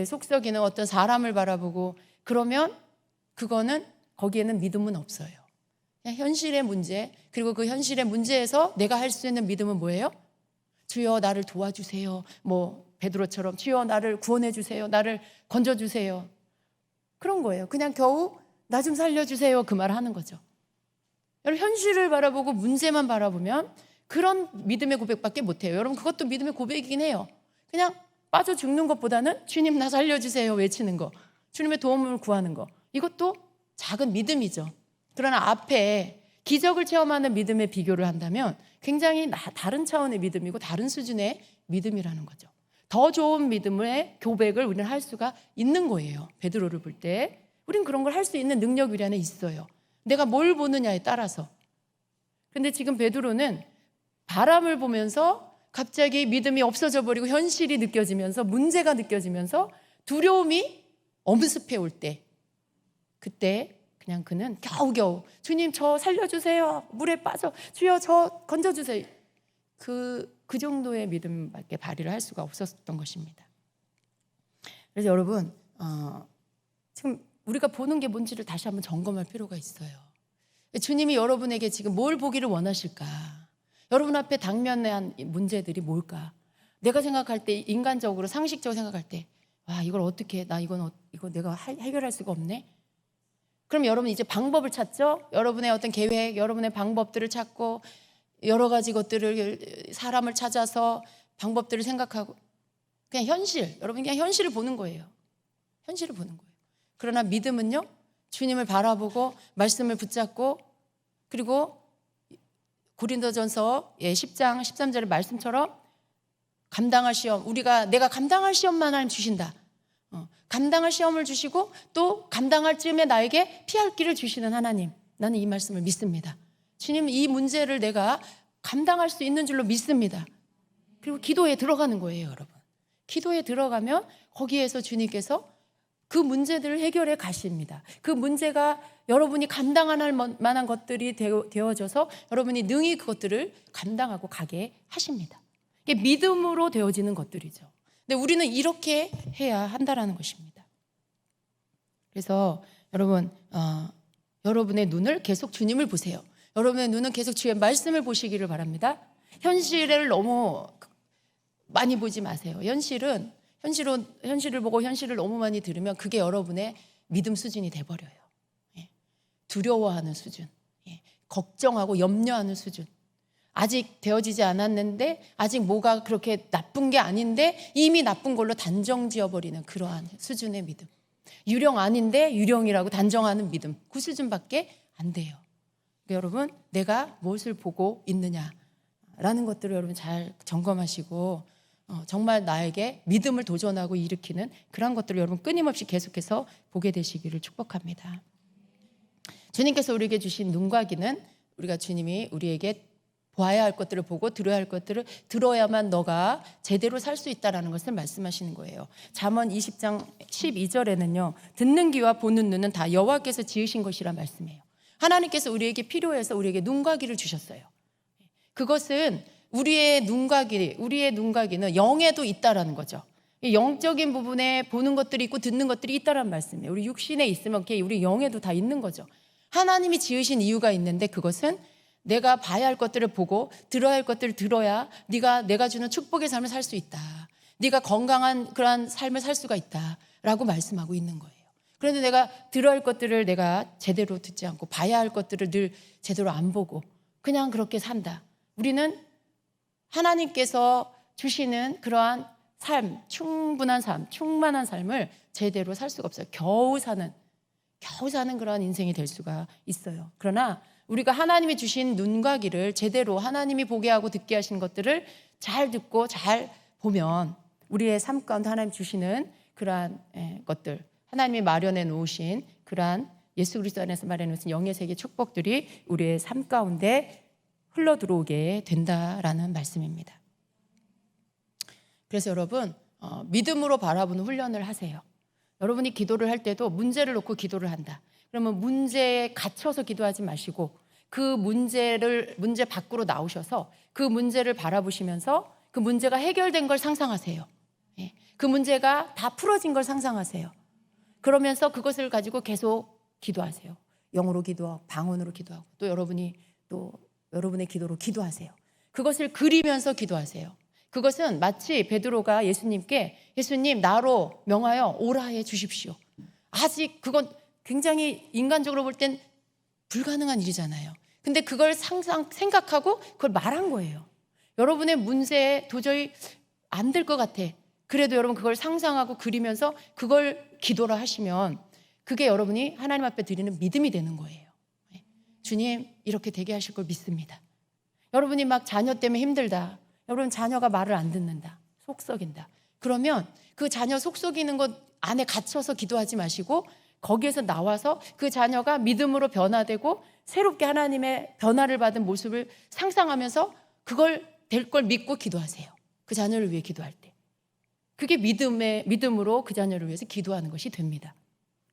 속썩이는 어떤 사람을 바라보고 그러면 그거는 거기에는 믿음은 없어요. 그냥 현실의 문제, 그리고 그 현실의 문제에서 내가 할 수 있는 믿음은 뭐예요? 주여 나를 도와주세요. 베드로처럼 주여 나를 구원해 주세요. 나를 건져 주세요. 그런 거예요. 그냥 겨우 나 좀 살려주세요. 그 말 하는 거죠. 여러분, 현실을 바라보고 문제만 바라보면 그런 믿음의 고백밖에 못해요. 여러분, 그것도 믿음의 고백이긴 해요. 그냥 빠져 죽는 것보다는 주님 나 살려주세요 외치는 거, 주님의 도움을 구하는 거, 이것도 작은 믿음이죠. 그러나 앞에 기적을 체험하는 믿음에 비교를 한다면 굉장히 다른 차원의 믿음이고 다른 수준의 믿음이라는 거죠. 더 좋은 믿음의 고백을 우리는 할 수가 있는 거예요. 베드로를 볼 때 우리는 그런 걸 할 수 있는 능력이 우리 안에 있어요. 내가 뭘 보느냐에 따라서. 근데 지금 베드로는 바람을 보면서 갑자기 믿음이 없어져 버리고 현실이 느껴지면서 문제가 느껴지면서 두려움이 엄습해 올 때, 그때 그냥 그는 겨우겨우 주님 저 살려주세요. 물에 빠져. 주여 저 건져주세요. 그 정도의 믿음밖에 발휘를 할 수가 없었던 것입니다. 그래서 여러분, 지금 우리가 보는 게 뭔지를 다시 한번 점검할 필요가 있어요. 주님이 여러분에게 지금 뭘 보기를 원하실까? 여러분 앞에 당면한 문제들이 뭘까? 내가 생각할 때, 인간적으로 상식적으로 생각할 때, 와, 이걸 어떻게, 이거 내가 해결할 수가 없네? 그럼 여러분 이제 방법을 찾죠? 여러분의 어떤 계획, 여러분의 방법들을 찾고 여러 가지 것들을, 사람을 찾아서 방법들을 생각하고, 그냥 현실, 여러분 그냥 현실을 보는 거예요. 현실을 보는 거예요. 그러나 믿음은요, 주님을 바라보고 말씀을 붙잡고, 그리고 고린도전서 10장 13절의 말씀처럼 감당할 시험, 내가 감당할 시험만 하나님 주신다. 감당할 시험을 주시고 또 감당할 즈음에 나에게 피할 길을 주시는 하나님, 나는 이 말씀을 믿습니다. 주님, 이 문제를 내가 감당할 수 있는 줄로 믿습니다. 그리고 기도에 들어가는 거예요, 여러분. 기도에 들어가면 거기에서 주님께서 그 문제들을 해결해 가십니다. 그 문제가 여러분이 감당할 만한 것들이 되어져서 여러분이 능히 그것들을 감당하고 가게 하십니다. 이게 믿음으로 되어지는 것들이죠. 근데 우리는 이렇게 해야 한다라는 것입니다. 그래서 여러분, 여러분의 눈을 계속 주님을 보세요. 여러분의 눈은 계속 주의 말씀을 보시기를 바랍니다. 현실을 너무 많이 보지 마세요. 현실을 보고 현실을 너무 많이 들으면 그게 여러분의 믿음 수준이 돼버려요. 두려워하는 수준, 걱정하고 염려하는 수준. 아직 되어지지 않았는데, 아직 뭐가 그렇게 나쁜 게 아닌데 이미 나쁜 걸로 단정 지어버리는 그러한 수준의 믿음. 유령 아닌데 유령이라고 단정하는 믿음, 그 수준밖에 안 돼요. 그러니까 여러분, 내가 무엇을 보고 있느냐라는 것들을 여러분 잘 점검하시고, 정말 나에게 믿음을 도전하고 일으키는 그런 것들을 여러분 끊임없이 계속해서 보게 되시기를 축복합니다. 주님께서 우리에게 주신 눈과 귀는 우리가 주님이 우리에게 보아야 할 것들을 보고 들어야 할 것들을 들어야만 너가 제대로 살 수 있다는 것을 말씀하시는 거예요. 잠언 20장 12절에는요, 듣는 귀와 보는 눈은 다 여호와께서 지으신 것이라 말씀해요. 하나님께서 우리에게 필요해서 우리에게 눈과 귀를 주셨어요. 그것은 우리의 눈과 귀는 영에도 있다라는 거죠. 영적인 부분에 보는 것들이 있고 듣는 것들이 있다라는 말씀이에요. 우리 육신에 있으면 우리 영에도 다 있는 거죠. 하나님이 지으신 이유가 있는데, 그것은 내가 봐야 할 것들을 보고 들어야 할 것들을 들어야 내가 주는 축복의 삶을 살 수 있다. 네가 건강한 그러한 삶을 살 수가 있다라고 말씀하고 있는 거예요. 그런데 내가 들어야 할 것들을 내가 제대로 듣지 않고 봐야 할 것들을 늘 제대로 안 보고 그냥 그렇게 산다. 우리는 하나님께서 주시는 그러한 삶, 충분한 삶, 충만한 삶을 제대로 살 수가 없어요. 겨우 사는 그런 인생이 될 수가 있어요. 그러나 우리가 하나님이 주신 눈과 귀를 제대로 하나님이 보게 하고 듣게 하신 것들을 잘 듣고 잘 보면 우리의 삶 가운데 하나님 주시는 그러한 것들, 하나님이 마련해 놓으신 그러한 예수 그리스도 안에서 마련해 놓으신 영의 세계 축복들이 우리의 삶 가운데 흘러 들어오게 된다라는 말씀입니다. 그래서 여러분 믿음으로 바라보는 훈련을 하세요. 여러분이 기도를 할 때도 문제를 놓고 기도를 한다. 그러면 문제에 갇혀서 기도하지 마시고 그 문제 밖으로 나오셔서 그 문제를 바라보시면서 그 문제가 해결된 걸 상상하세요. 그 문제가 다 풀어진 걸 상상하세요. 그러면서 그것을 가지고 계속 기도하세요. 영으로 기도하고 방언으로 기도하고 또 여러분이 또 여러분의 기도로 기도하세요. 그것을 그리면서 기도하세요. 그것은 마치 베드로가 예수님께 예수님 나로 명하여 오라 해 주십시오. 아직 그건 굉장히 인간적으로 볼 땐 불가능한 일이잖아요. 근데 그걸 생각하고 그걸 말한 거예요. 여러분의 문제에 도저히 안 될 것 같아. 그래도 여러분 그걸 상상하고 그리면서 그걸 기도를 하시면 그게 여러분이 하나님 앞에 드리는 믿음이 되는 거예요. 주님 이렇게 되게 하실 걸 믿습니다. 여러분이 막 자녀 때문에 힘들다. 여러분 자녀가 말을 안 듣는다. 속 썩인다. 그러면 그 자녀 속 썩이는 것 안에 갇혀서 기도하지 마시고 거기에서 나와서 그 자녀가 믿음으로 변화되고 새롭게 하나님의 변화를 받은 모습을 상상하면서 그걸 될 걸 믿고 기도하세요. 그 자녀를 위해 기도할 때. 그게 믿음으로 그 자녀를 위해서 기도하는 것이 됩니다.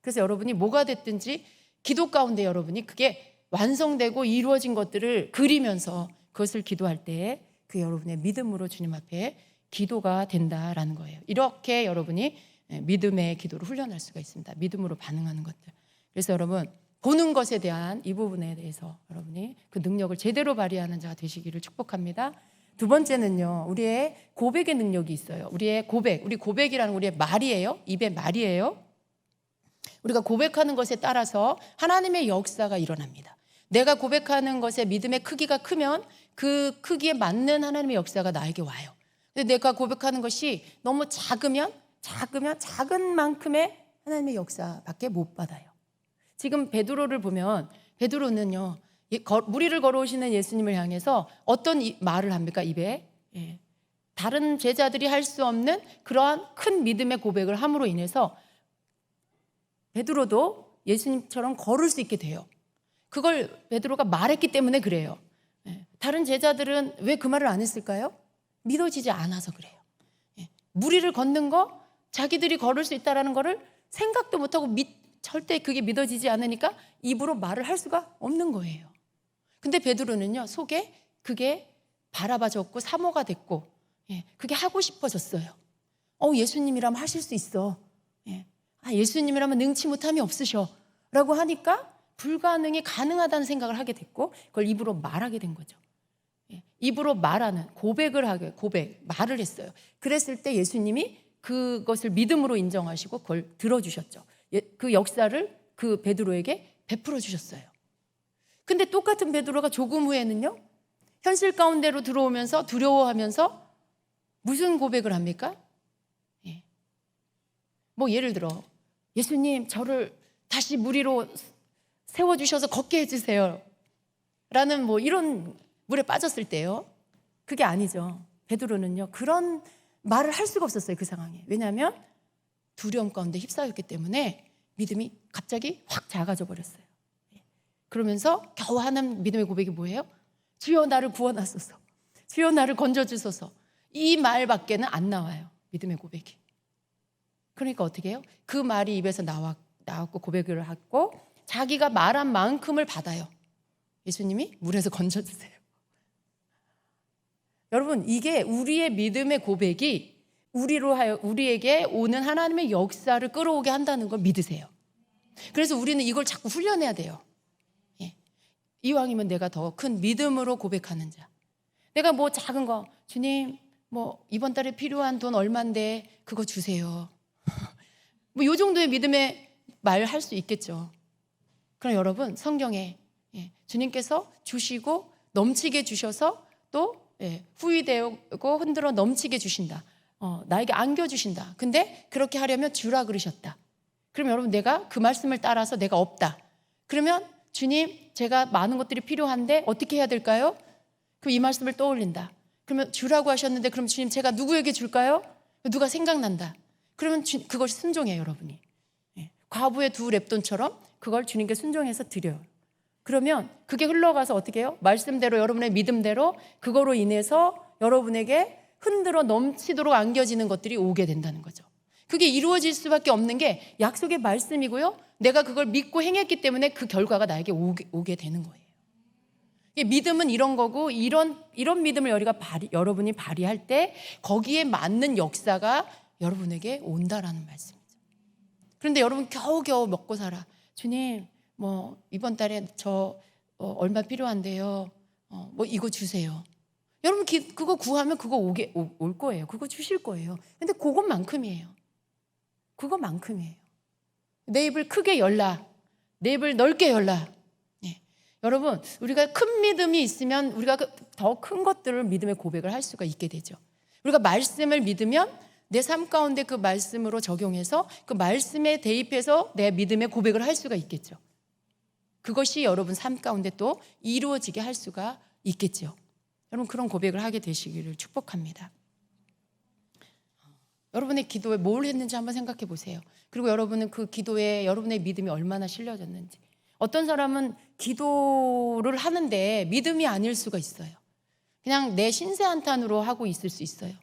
그래서 여러분이 뭐가 됐든지 기도 가운데 여러분이 그게 완성되고 이루어진 것들을 그리면서 그것을 기도할 때 그 여러분의 믿음으로 주님 앞에 기도가 된다라는 거예요. 이렇게 여러분이 믿음의 기도를 훈련할 수가 있습니다. 믿음으로 반응하는 것들. 그래서 여러분 보는 것에 대한 이 부분에 대해서 여러분이 그 능력을 제대로 발휘하는 자가 되시기를 축복합니다. 두 번째는요, 우리의 고백의 능력이 있어요. 우리 고백이라는 우리의 말이에요. 입의 말이에요. 우리가 고백하는 것에 따라서 하나님의 역사가 일어납니다. 내가 고백하는 것의 믿음의 크기가 크면 그 크기에 맞는 하나님의 역사가 나에게 와요. 근데 내가 고백하는 것이 너무 작으면 작은 만큼의 하나님의 역사밖에 못 받아요. 지금 베드로를 보면 베드로는요, 무리를 걸어오시는 예수님을 향해서 어떤 말을 합니까? 입에 다른 제자들이 할 수 없는 그러한 큰 믿음의 고백을 함으로 인해서 베드로도 예수님처럼 걸을 수 있게 돼요. 그걸 베드로가 말했기 때문에 그래요. 다른 제자들은 왜 그 말을 안 했을까요? 믿어지지 않아서 그래요. 무리를 걷는 거, 자기들이 걸을 수 있다는 거를 생각도 못하고 절대 그게 믿어지지 않으니까 입으로 말을 할 수가 없는 거예요. 근데 베드로는요, 속에 그게 바라봐졌고 사모가 됐고 그게 하고 싶어졌어요. 예수님이라면 하실 수 있어. 예수님이라면 능치 못함이 없으셔 라고 하니까 불가능이 가능하다는 생각을 하게 됐고 그걸 입으로 말하게 된 거죠. 입으로 말하는 말을 했어요. 그랬을 때 예수님이 그것을 믿음으로 인정하시고 그걸 들어주셨죠. 그 역사를 그 베드로에게 베풀어 주셨어요. 근데 똑같은 베드로가 조금 후에는요, 현실 가운데로 들어오면서 두려워하면서 무슨 고백을 합니까? 뭐 예를 들어 예수님 저를 다시 무리로 세워주셔서 걷게 해주세요 라는 뭐 이런 물에 빠졌을 때요, 그게 아니죠. 베드로는요 그런 말을 할 수가 없었어요. 그 상황에. 왜냐하면 두려움 가운데 휩싸였기 때문에 믿음이 갑자기 확 작아져 버렸어요. 그러면서 겨우 하는 믿음의 고백이 뭐예요? 주여 나를 구원하소서, 주여 나를 건져주소서, 이 말밖에는 안 나와요. 믿음의 고백이. 그러니까 어떻게 해요? 그 말이 입에서 나왔고 고백을 하고 자기가 말한 만큼을 받아요. 예수님이 물에서 건져주세요. 여러분 이게 우리의 믿음의 고백이 우리에게 오는 하나님의 역사를 끌어오게 한다는 걸 믿으세요. 그래서 우리는 이걸 자꾸 훈련해야 돼요. 이왕이면 내가 더 큰 믿음으로 고백하는 자. 내가 뭐 작은 거, 주님 뭐 이번 달에 필요한 돈 얼만데 그거 주세요. 뭐 이 정도의 믿음의 말 할 수 있겠죠. 그럼 여러분 성경에 주님께서 주시고 넘치게 주셔서 또 후위되고 흔들어 넘치게 주신다 나에게 안겨주신다. 근데 그렇게 하려면 주라 그러셨다. 그럼 여러분 내가 그 말씀을 따라서 내가 없다. 그러면 주님 제가 많은 것들이 필요한데 어떻게 해야 될까요? 그럼 이 말씀을 떠올린다. 그러면 주라고 하셨는데 그럼 주님 제가 누구에게 줄까요? 누가 생각난다. 그러면 그걸 순종해요 여러분이. 과부의 2렙돈처럼 그걸 주님께 순종해서 드려요. 그러면 그게 흘러가서 어떻게 해요? 말씀대로 여러분의 믿음대로 그거로 인해서 여러분에게 흔들어 넘치도록 안겨지는 것들이 오게 된다는 거죠. 그게 이루어질 수밖에 없는 게 약속의 말씀이고요. 내가 그걸 믿고 행했기 때문에 그 결과가 나에게 오게 되는 거예요. 믿음은 이런 거고 이런 믿음을 여러분이 발휘할 때 거기에 맞는 역사가 여러분에게 온다라는 말씀이죠. 그런데 여러분 겨우겨우 먹고 살아. 주님 뭐 이번 달에 저 얼마 필요한데요. 뭐 이거 주세요. 여러분 그거 구하면 그거 올 거예요. 그거 주실 거예요. 근데 그것만큼이에요. 그것만큼이에요. 내 입을 크게 열라. 내 입을 넓게 열라. 여러분 우리가 큰 믿음이 있으면 우리가 더 큰 것들을 믿음의 고백을 할 수가 있게 되죠. 우리가 말씀을 믿으면 내 삶 가운데 그 말씀으로 적용해서 그 말씀에 대입해서 내 믿음의 고백을 할 수가 있겠죠. 그것이 여러분 삶 가운데 또 이루어지게 할 수가 있겠죠. 여러분 그런 고백을 하게 되시기를 축복합니다. 여러분의 기도에 뭘 했는지 한번 생각해 보세요. 그리고 여러분은 그 기도에 여러분의 믿음이 얼마나 실려졌는지. 어떤 사람은 기도를 하는데 믿음이 아닐 수가 있어요. 그냥 내 신세 한탄으로 하고 있을 수 있어요.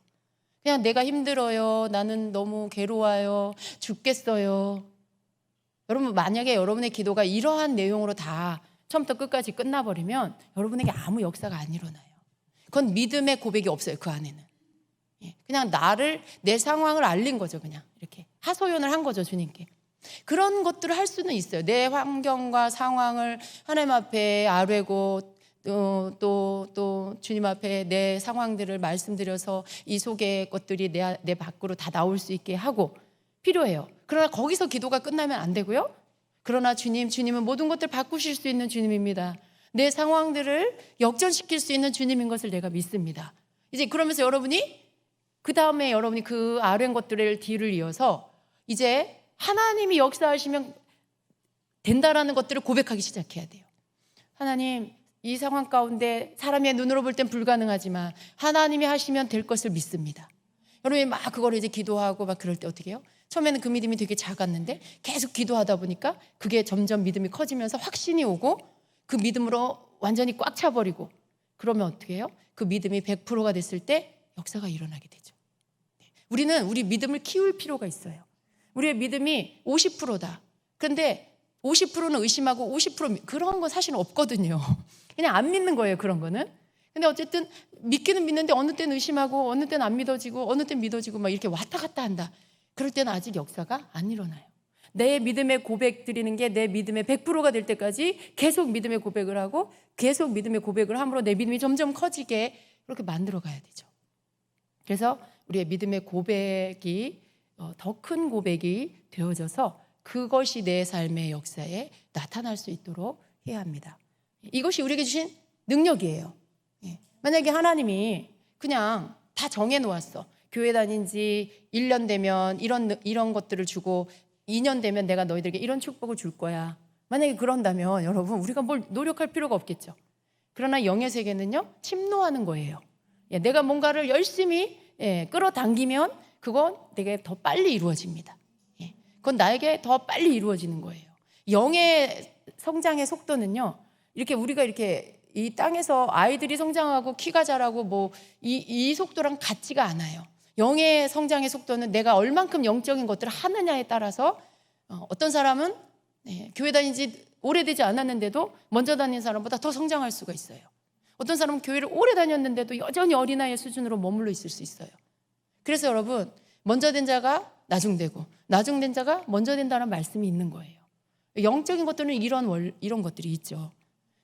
그냥 내가 힘들어요. 나는 너무 괴로워요. 죽겠어요. 여러분 만약에 여러분의 기도가 이러한 내용으로 다 처음부터 끝까지 끝나버리면 여러분에게 아무 역사가 안 일어나요. 그건 믿음의 고백이 없어요. 그 안에는. 그냥 내 상황을 알린 거죠. 그냥 이렇게 하소연을 한 거죠. 주님께. 그런 것들을 할 수는 있어요. 내 환경과 상황을 하나님 앞에 아뢰고 또 주님 앞에 내 상황들을 말씀드려서 이 속의 것들이 내 밖으로 다 나올 수 있게 하고 필요해요. 그러나 거기서 기도가 끝나면 안 되고요. 그러나 주님은 모든 것들을 바꾸실 수 있는 주님입니다. 내 상황들을 역전시킬 수 있는 주님인 것을 내가 믿습니다. 이제 그러면서 여러분이 그 다음에 여러분이 그 아뢰는 것들을 뒤를 이어서 이제 하나님이 역사하시면 된다라는 것들을 고백하기 시작해야 돼요. 하나님 이 상황 가운데 사람의 눈으로 볼 땐 불가능하지만 하나님이 하시면 될 것을 믿습니다. 여러분이 막 그걸 이제 기도하고 막 그럴 때 어떻게 해요? 처음에는 그 믿음이 되게 작았는데 계속 기도하다 보니까 그게 점점 믿음이 커지면서 확신이 오고 그 믿음으로 완전히 꽉 차버리고 그러면 어떻게 해요? 그 믿음이 100%가 됐을 때 역사가 일어나게 되죠. 우리는 우리 믿음을 키울 필요가 있어요. 우리의 믿음이 50%다. 그런데 50%는 의심하고 50% 그런 건 사실 없거든요. 그냥 안 믿는 거예요. 그런 거는. 근데 어쨌든 믿기는 믿는데 어느 때는 의심하고 어느 때는 안 믿어지고 어느 때는 믿어지고 막 이렇게 왔다 갔다 한다. 그럴 때는 아직 역사가 안 일어나요. 내 믿음의 고백 드리는 게 내 믿음의 100%가 될 때까지 계속 믿음의 고백을 하고 계속 믿음의 고백을 함으로 내 믿음이 점점 커지게 그렇게 만들어 가야 되죠. 그래서 우리의 믿음의 고백이 더 큰 고백이 되어져서 그것이 내 삶의 역사에 나타날 수 있도록 해야 합니다. 이것이 우리에게 주신 능력이에요. 만약에 하나님이 그냥 다 정해놓았어. 교회 다닌 지 1년 되면 이런 것들을 주고 2년 되면 내가 너희들에게 이런 축복을 줄 거야. 만약에 그런다면 여러분 우리가 뭘 노력할 필요가 없겠죠. 그러나 영의 세계는요. 침노하는 거예요. 내가 뭔가를 열심히 끌어당기면 그건 내게 더 빨리 이루어집니다. 그건 나에게 더 빨리 이루어지는 거예요. 영의 성장의 속도는요. 이렇게 우리가 이렇게 이 땅에서 아이들이 성장하고 키가 자라고 뭐 이 속도랑 같지가 않아요. 영의 성장의 속도는 내가 얼만큼 영적인 것들을 하느냐에 따라서 어떤 사람은 교회 다닌 지 오래되지 않았는데도 먼저 다닌 사람보다 더 성장할 수가 있어요. 어떤 사람은 교회를 오래 다녔는데도 여전히 어린아이의 수준으로 머물러 있을 수 있어요. 그래서 여러분 먼저 된 자가 나중되고 나중된 자가 먼저 된다는 말씀이 있는 거예요. 영적인 것들은 이런 것들이 있죠.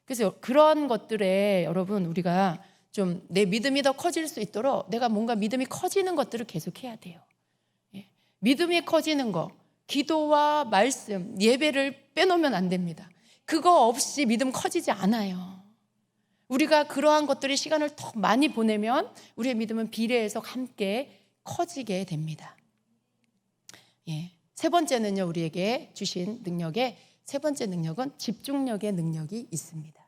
그래서 그런 것들에 여러분 우리가 좀 내 믿음이 더 커질 수 있도록 내가 뭔가 믿음이 커지는 것들을 계속 해야 돼요. 믿음이 커지는 거, 기도와 말씀, 예배를 빼놓으면 안 됩니다. 그거 없이 믿음 커지지 않아요. 우리가 그러한 것들의 시간을 더 많이 보내면 우리의 믿음은 비례해서 함께 커지게 됩니다. 예. 세 번째는요, 우리에게 주신 능력의 세 번째 능력은 집중력의 능력이 있습니다.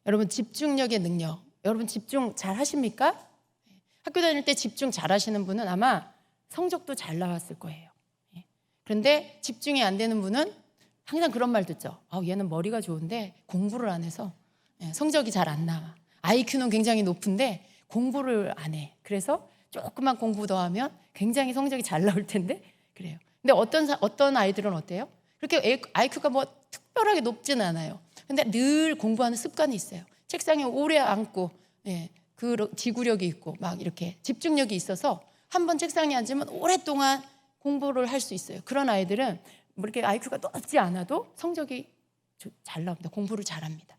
여러분, 집중력의 능력, 여러분 집중 잘 하십니까? 학교 다닐 때 집중 잘 하시는 분은 아마 성적도 잘 나왔을 거예요. 그런데 집중이 안 되는 분은 항상 그런 말 듣죠. 얘는 머리가 좋은데 공부를 안 해서 성적이 잘 안 나와. IQ는 굉장히 높은데 공부를 안 해. 그래서 조금만 공부 더 하면 굉장히 성적이 잘 나올 텐데 그래요. 근데 어떤 아이들은 어때요? 그렇게 IQ가 뭐 특별하게 높지는 않아요. 근데 늘 공부하는 습관이 있어요. 책상에 오래 앉고 그 지구력이 있고 막 이렇게 집중력이 있어서 한번 책상에 앉으면 오랫동안 공부를 할 수 있어요. 그런 아이들은 뭐 이렇게 IQ가 높지 않아도 성적이 잘 나옵니다. 공부를 잘합니다.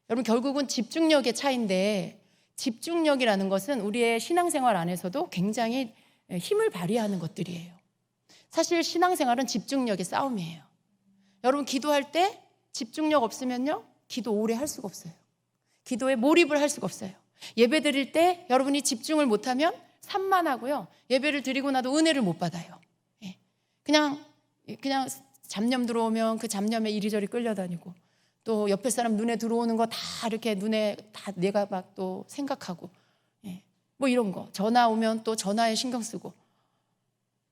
여러분, 결국은 집중력의 차이인데, 집중력이라는 것은 우리의 신앙생활 안에서도 굉장히 힘을 발휘하는 것들이에요. 사실 신앙생활은 집중력의 싸움이에요. 여러분, 기도할 때 집중력 없으면요, 기도 오래 할 수가 없어요. 기도에 몰입을 할 수가 없어요. 예배 드릴 때 여러분이 집중을 못하면 산만하고요, 예배를 드리고 나도 은혜를 못 받아요. 그냥 잡념 들어오면 그 잡념에 이리저리 끌려다니고, 또 옆에 사람 눈에 들어오는 거 다 이렇게 눈에 다 내가 막 또 생각하고, 뭐 이런 거, 전화 오면 또 전화에 신경 쓰고,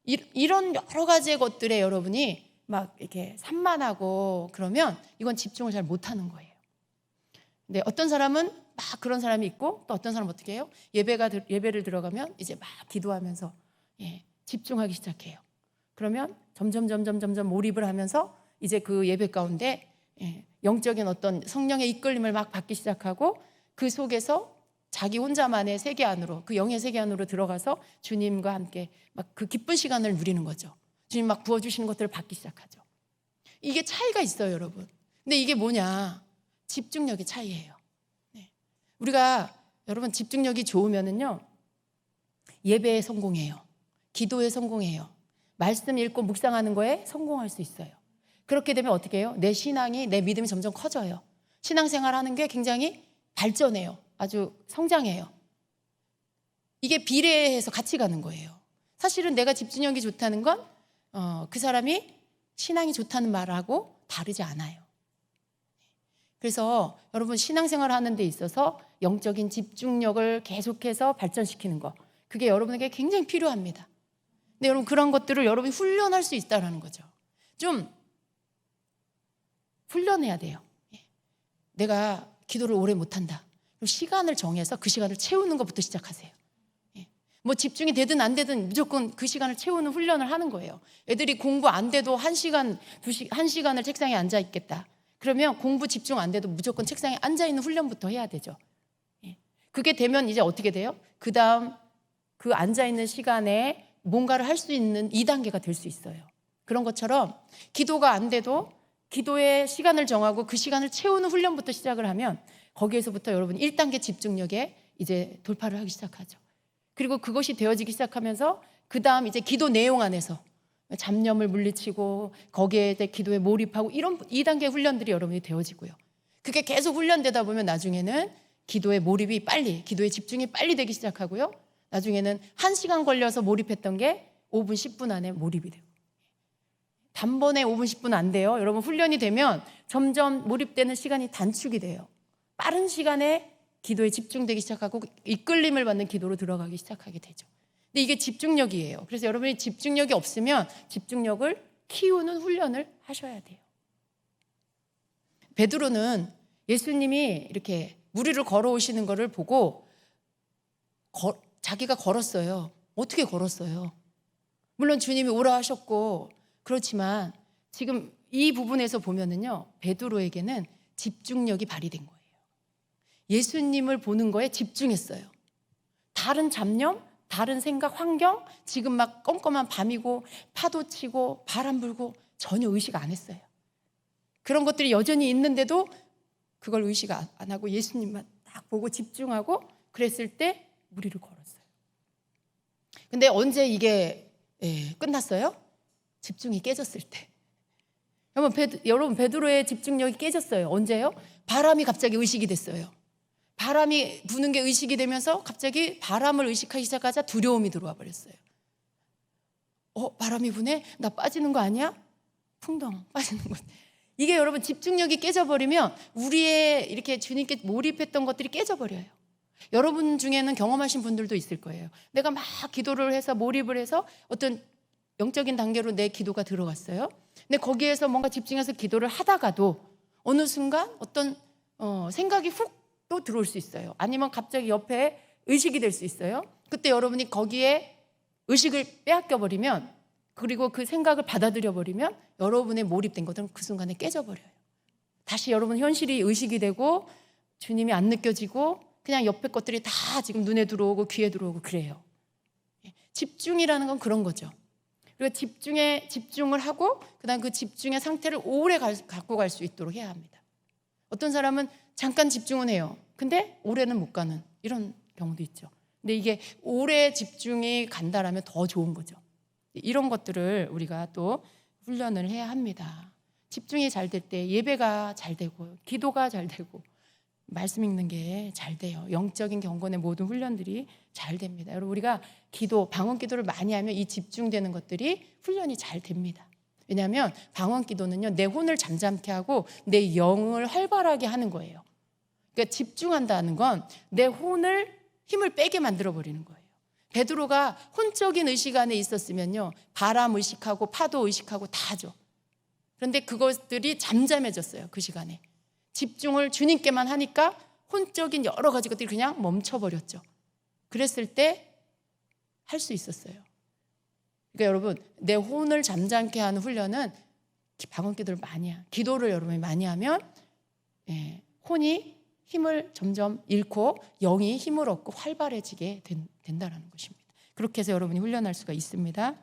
이런 여러 가지의 것들에 여러분이 막 이렇게 산만하고 그러면 이건 집중을 잘 못하는 거예요. 근데 어떤 사람은 막 그런 사람이 있고, 또 어떤 사람은 어떻게 해요? 예배를 들어가면 이제 막 기도하면서 집중하기 시작해요. 그러면 점점 몰입을 하면서 이제 그 예배 가운데 영적인 어떤 성령의 이끌림을 막 받기 시작하고, 그 속에서 자기 혼자만의 세계 안으로, 그 영의 세계 안으로 들어가서 주님과 함께 막 그 기쁜 시간을 누리는 거죠. 주님 막 부어주시는 것들을 받기 시작하죠. 이게 차이가 있어요, 여러분. 근데 이게 뭐냐? 집중력의 차이예요. 우리가 여러분 집중력이 좋으면은요, 예배에 성공해요. 기도에 성공해요. 말씀 읽고 묵상하는 거에 성공할 수 있어요. 그렇게 되면 어떻게 해요? 내 신앙이, 내 믿음이 점점 커져요. 신앙생활 하는 게 굉장히 발전해요. 아주 성장해요. 이게 비례해서 같이 가는 거예요. 사실은 내가 집중력이 좋다는 건 그 사람이 신앙이 좋다는 말하고 다르지 않아요. 그래서 여러분, 신앙생활 하는 데 있어서 영적인 집중력을 계속해서 발전시키는 거, 그게 여러분에게 굉장히 필요합니다. 근데 여러분, 그런 것들을 여러분이 훈련할 수 있다는 거죠. 좀 훈련해야 돼요. 내가 기도를 오래 못한다. 그럼 시간을 정해서 그 시간을 채우는 것부터 시작하세요. 뭐 집중이 되든 안 되든 무조건 그 시간을 채우는 훈련을 하는 거예요. 애들이 공부 안 돼도 1시간, 1시간을 책상에 앉아 있겠다. 그러면 공부 집중 안 돼도 무조건 책상에 앉아 있는 훈련부터 해야 되죠. 그게 되면 이제 어떻게 돼요? 그 다음 그 앉아 있는 시간에 뭔가를 할 수 있는 2단계가 될 수 있어요. 그런 것처럼 기도가 안 돼도 기도의 시간을 정하고 그 시간을 채우는 훈련부터 시작을 하면 거기에서부터 여러분 1단계 집중력에 이제 돌파를 하기 시작하죠. 그리고 그것이 되어지기 시작하면서 그 다음 이제 기도 내용 안에서 잡념을 물리치고 거기에 이제 기도에 몰입하고, 이런 2단계 훈련들이 여러분이 되어지고요. 그게 계속 훈련되다 보면 나중에는 기도의 몰입이 빨리, 기도의 집중이 빨리 되기 시작하고요. 나중에는 1시간 걸려서 몰입했던 게 5분, 10분 안에 몰입이 되고, 단번에 5분, 10분 안 돼요. 여러분, 훈련이 되면 점점 몰입되는 시간이 단축이 돼요. 빠른 시간에 기도에 집중되기 시작하고 이끌림을 받는 기도로 들어가기 시작하게 되죠. 근데 이게 집중력이에요. 그래서 여러분이 집중력이 없으면 집중력을 키우는 훈련을 하셔야 돼요. 베드로는 예수님이 이렇게 무리를 걸어오시는 것을 보고 자기가 걸었어요. 어떻게 걸었어요? 물론 주님이 오라 하셨고 그렇지만 지금 이 부분에서 보면은요, 베드로에게는 집중력이 발휘된 거예요. 예수님을 보는 거에 집중했어요. 다른 잡념, 다른 생각, 환경, 지금 막 껌껌한 밤이고 파도 치고 바람 불고 전혀 의식 안 했어요. 그런 것들이 여전히 있는데도 그걸 의식 안 하고 예수님만 딱 보고 집중하고 그랬을 때 무리를 걸었어요. 근데 언제 이게 끝났어요? 집중이 깨졌을 때. 여러분, 베드로의 집중력이 깨졌어요. 언제요? 바람이 갑자기 의식이 됐어요. 바람이 부는 게 의식이 되면서 갑자기 바람을 의식하기 시작하자 두려움이 들어와 버렸어요. 바람이 부네? 나 빠지는 거 아니야? 풍덩 빠지는 거. 이게 여러분 집중력이 깨져버리면 우리의 이렇게 주님께 몰입했던 것들이 깨져버려요. 여러분 중에는 경험하신 분들도 있을 거예요. 내가 막 기도를 해서 몰입을 해서 어떤 영적인 단계로 내 기도가 들어갔어요. 근데 거기에서 뭔가 집중해서 기도를 하다가도 어느 순간 어떤 생각이 훅 또 들어올 수 있어요. 아니면 갑자기 옆에 의식이 될 수 있어요. 그때 여러분이 거기에 의식을 빼앗겨 버리면, 그리고 그 생각을 받아들여 버리면 여러분의 몰입된 것들은 그 순간에 깨져버려요. 다시 여러분 현실이 의식이 되고 주님이 안 느껴지고 그냥 옆에 것들이 다 지금 눈에 들어오고 귀에 들어오고 그래요. 집중이라는 건 그런 거죠. 그리고 집중을 하고 그다음 그 집중의 상태를 오래 갖고 갈 수 있도록 해야 합니다. 어떤 사람은 잠깐 집중은 해요. 근데 오래는 못 가는 이런 경우도 있죠. 근데 이게 오래 집중이 간다라면 더 좋은 거죠. 이런 것들을 우리가 또 훈련을 해야 합니다. 집중이 잘 될 때 예배가 잘 되고 기도가 잘 되고 말씀 읽는 게 잘 돼요. 영적인 경건의 모든 훈련들이 잘 됩니다. 여러분, 우리가 방언 기도를 많이 하면 이 집중되는 것들이 훈련이 잘 됩니다. 왜냐하면 방언 기도는요, 내 혼을 잠잠케 하고 내 영을 활발하게 하는 거예요. 그러니까 집중한다는 건 내 혼을 힘을 빼게 만들어 버리는 거예요. 베드로가 혼적인 의식 안에 있었으면요, 바람 의식하고 파도 의식하고 다 하죠. 그런데 그것들이 잠잠해졌어요. 그 시간에 집중을 주님께만 하니까 혼적인 여러 가지 것들이 그냥 멈춰버렸죠. 그랬을 때 할 수 있었어요. 그러니까 여러분, 내 혼을 잠잠케 하는 훈련은 방언 기도를 많이 기도를 여러분이 많이 하면 혼이 힘을 점점 잃고 영이 힘을 얻고 활발해지게 된다는 것입니다. 그렇게 해서 여러분이 훈련할 수가 있습니다.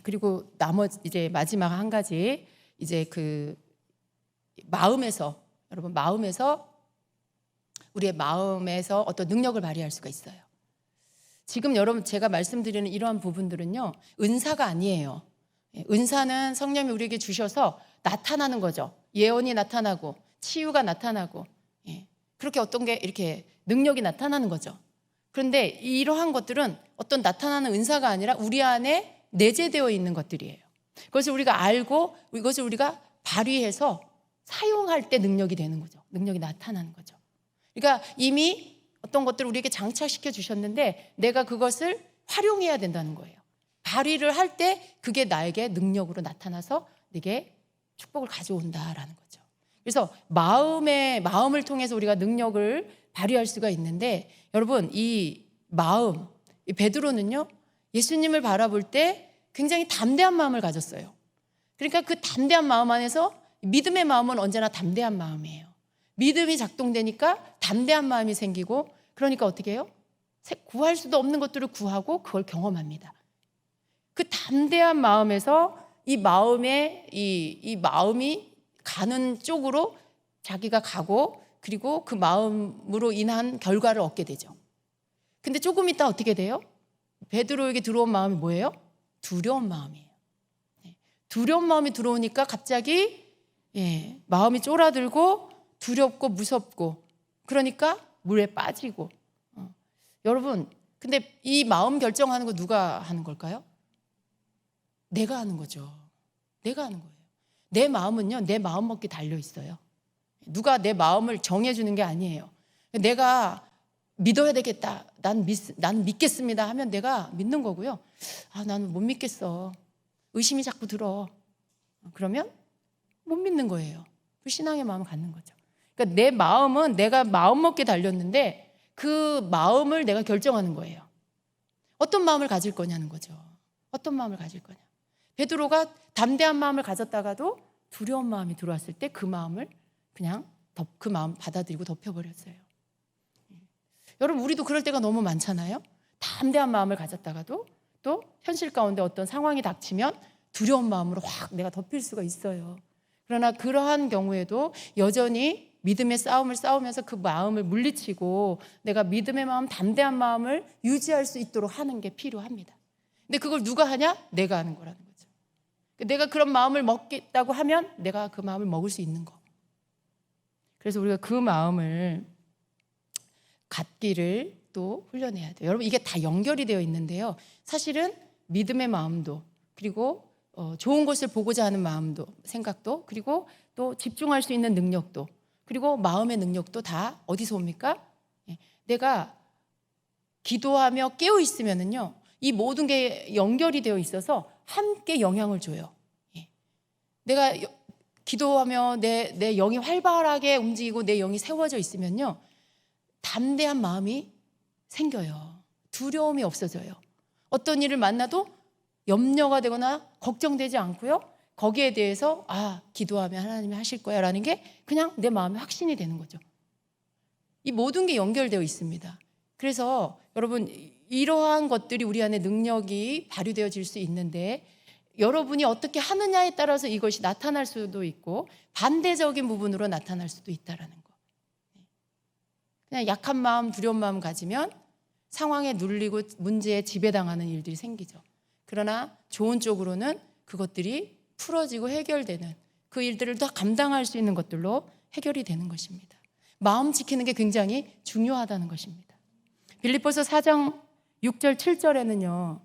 그리고 이제 마지막 한 가지, 이제 그 마음에서, 여러분, 우리의 마음에서 어떤 능력을 발휘할 수가 있어요. 지금 여러분 제가 말씀드리는 이러한 부분들은요, 은사가 아니에요. 은사는 성령이 우리에게 주셔서 나타나는 거죠. 예언이 나타나고 치유가 나타나고 그렇게 어떤 게 이렇게 능력이 나타나는 거죠. 그런데 이러한 것들은 어떤 나타나는 은사가 아니라 우리 안에 내재되어 있는 것들이에요. 그것을 우리가 알고 이것을 우리가 발휘해서 사용할 때 능력이 되는 거죠. 능력이 나타나는 거죠. 그러니까 이미 어떤 것들을 우리에게 장착시켜 주셨는데 내가 그것을 활용해야 된다는 거예요. 발휘를 할 때 그게 나에게 능력으로 나타나서 내게 축복을 가져온다라는 거죠. 그래서 마음을 통해서 우리가 능력을 발휘할 수가 있는데, 여러분, 이 베드로는요, 예수님을 바라볼 때 굉장히 담대한 마음을 가졌어요. 그러니까 그 담대한 마음 안에서, 믿음의 마음은 언제나 담대한 마음이에요. 믿음이 작동되니까 담대한 마음이 생기고, 그러니까 어떻게 해요? 구할 수도 없는 것들을 구하고 그걸 경험합니다. 그 담대한 마음에서 이 마음이 가는 쪽으로 자기가 가고, 그리고 그 마음으로 인한 결과를 얻게 되죠. 근데 조금 있다 어떻게 돼요? 베드로에게 들어온 마음이 뭐예요? 두려운 마음이에요. 두려운 마음이 들어오니까 갑자기 마음이 쫄아들고 두렵고 무섭고, 그러니까 물에 빠지고. 여러분, 근데 이 마음 결정하는 거 누가 하는 걸까요? 내가 하는 거죠. 내가 하는 거예요. 내 마음은요, 내 마음 먹기 달려 있어요. 누가 내 마음을 정해주는 게 아니에요. 내가 믿어야 되겠다, 나는 믿겠습니다 하면 내가 믿는 거고요. 나는 못 믿겠어, 의심이 자꾸 들어, 그러면 못 믿는 거예요. 그 신앙의 마음을 갖는 거죠. 그러니까 내 마음은 내가 마음 먹기에 달렸는데 그 마음을 내가 결정하는 거예요. 어떤 마음을 가질 거냐는 거죠. 어떤 마음을 가질 거냐. 베드로가 담대한 마음을 가졌다가도 두려운 마음이 들어왔을 때 그 마음을 그냥 그 마음 받아들이고 덮여버렸어요. 여러분, 우리도 그럴 때가 너무 많잖아요. 담대한 마음을 가졌다가도 또 현실 가운데 어떤 상황이 닥치면 두려운 마음으로 확 내가 덮일 수가 있어요. 그러나 그러한 경우에도 여전히 믿음의 싸움을 싸우면서 그 마음을 물리치고 내가 믿음의 마음, 담대한 마음을 유지할 수 있도록 하는 게 필요합니다. 근데 그걸 누가 하냐? 내가 하는 거라는 거죠. 내가 그런 마음을 먹겠다고 하면 내가 그 마음을 먹을 수 있는 거. 그래서 우리가 그 마음을 갖기를 또 훈련해야 돼요. 여러분 이게 다 연결이 되어 있는데요. 사실은 믿음의 마음도 그리고 좋은 것을 보고자 하는 마음도 생각도 그리고 또 집중할 수 있는 능력도 그리고 마음의 능력도 다 어디서 옵니까? 내가 기도하며 깨어 있으면은요 이 모든 게 연결이 되어 있어서 함께 영향을 줘요. 내가 기도하며 내 영이 활발하게 움직이고 내 영이 세워져 있으면요 담대한 마음이 생겨요. 두려움이 없어져요. 어떤 일을 만나도 염려가 되거나 걱정되지 않고요 거기에 대해서 기도하면 하나님이 하실 거야 라는 게 그냥 내 마음에 확신이 되는 거죠. 이 모든 게 연결되어 있습니다. 그래서 여러분 이러한 것들이 우리 안에 능력이 발휘되어질 수 있는데 여러분이 어떻게 하느냐에 따라서 이것이 나타날 수도 있고 반대적인 부분으로 나타날 수도 있다라는 거. 그냥 약한 마음, 두려운 마음 가지면 상황에 눌리고 문제에 지배당하는 일들이 생기죠. 그러나 좋은 쪽으로는 그것들이 풀어지고 해결되는 그 일들을 다 감당할 수 있는 것들로 해결이 되는 것입니다. 마음 지키는 게 굉장히 중요하다는 것입니다. 빌립보서 4장 6절 7절에는요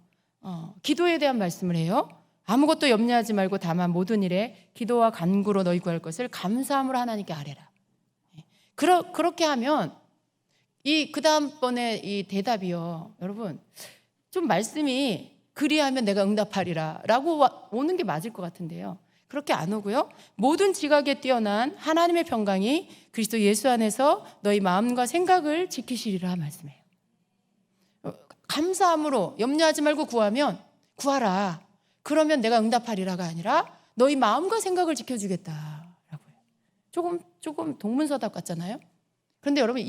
기도에 대한 말씀을 해요. 아무것도 염려하지 말고 다만 모든 일에 기도와 간구로 너희 구할 것을 감사함으로 하나님께 아뢰라. 그렇게 하면 그 다음번에 이 대답이요 여러분 좀 말씀이 그리하면 내가 응답하리라 라고 오는 게 맞을 것 같은데요 그렇게 안 오고요 모든 지각에 뛰어난 하나님의 평강이 그리스도 예수 안에서 너희 마음과 생각을 지키시리라 말씀해요. 감사함으로 염려하지 말고 구하라. 그러면 내가 응답하리라가 아니라 너희 마음과 생각을 지켜주겠다라고요. 조금 동문서답 같잖아요. 그런데 여러분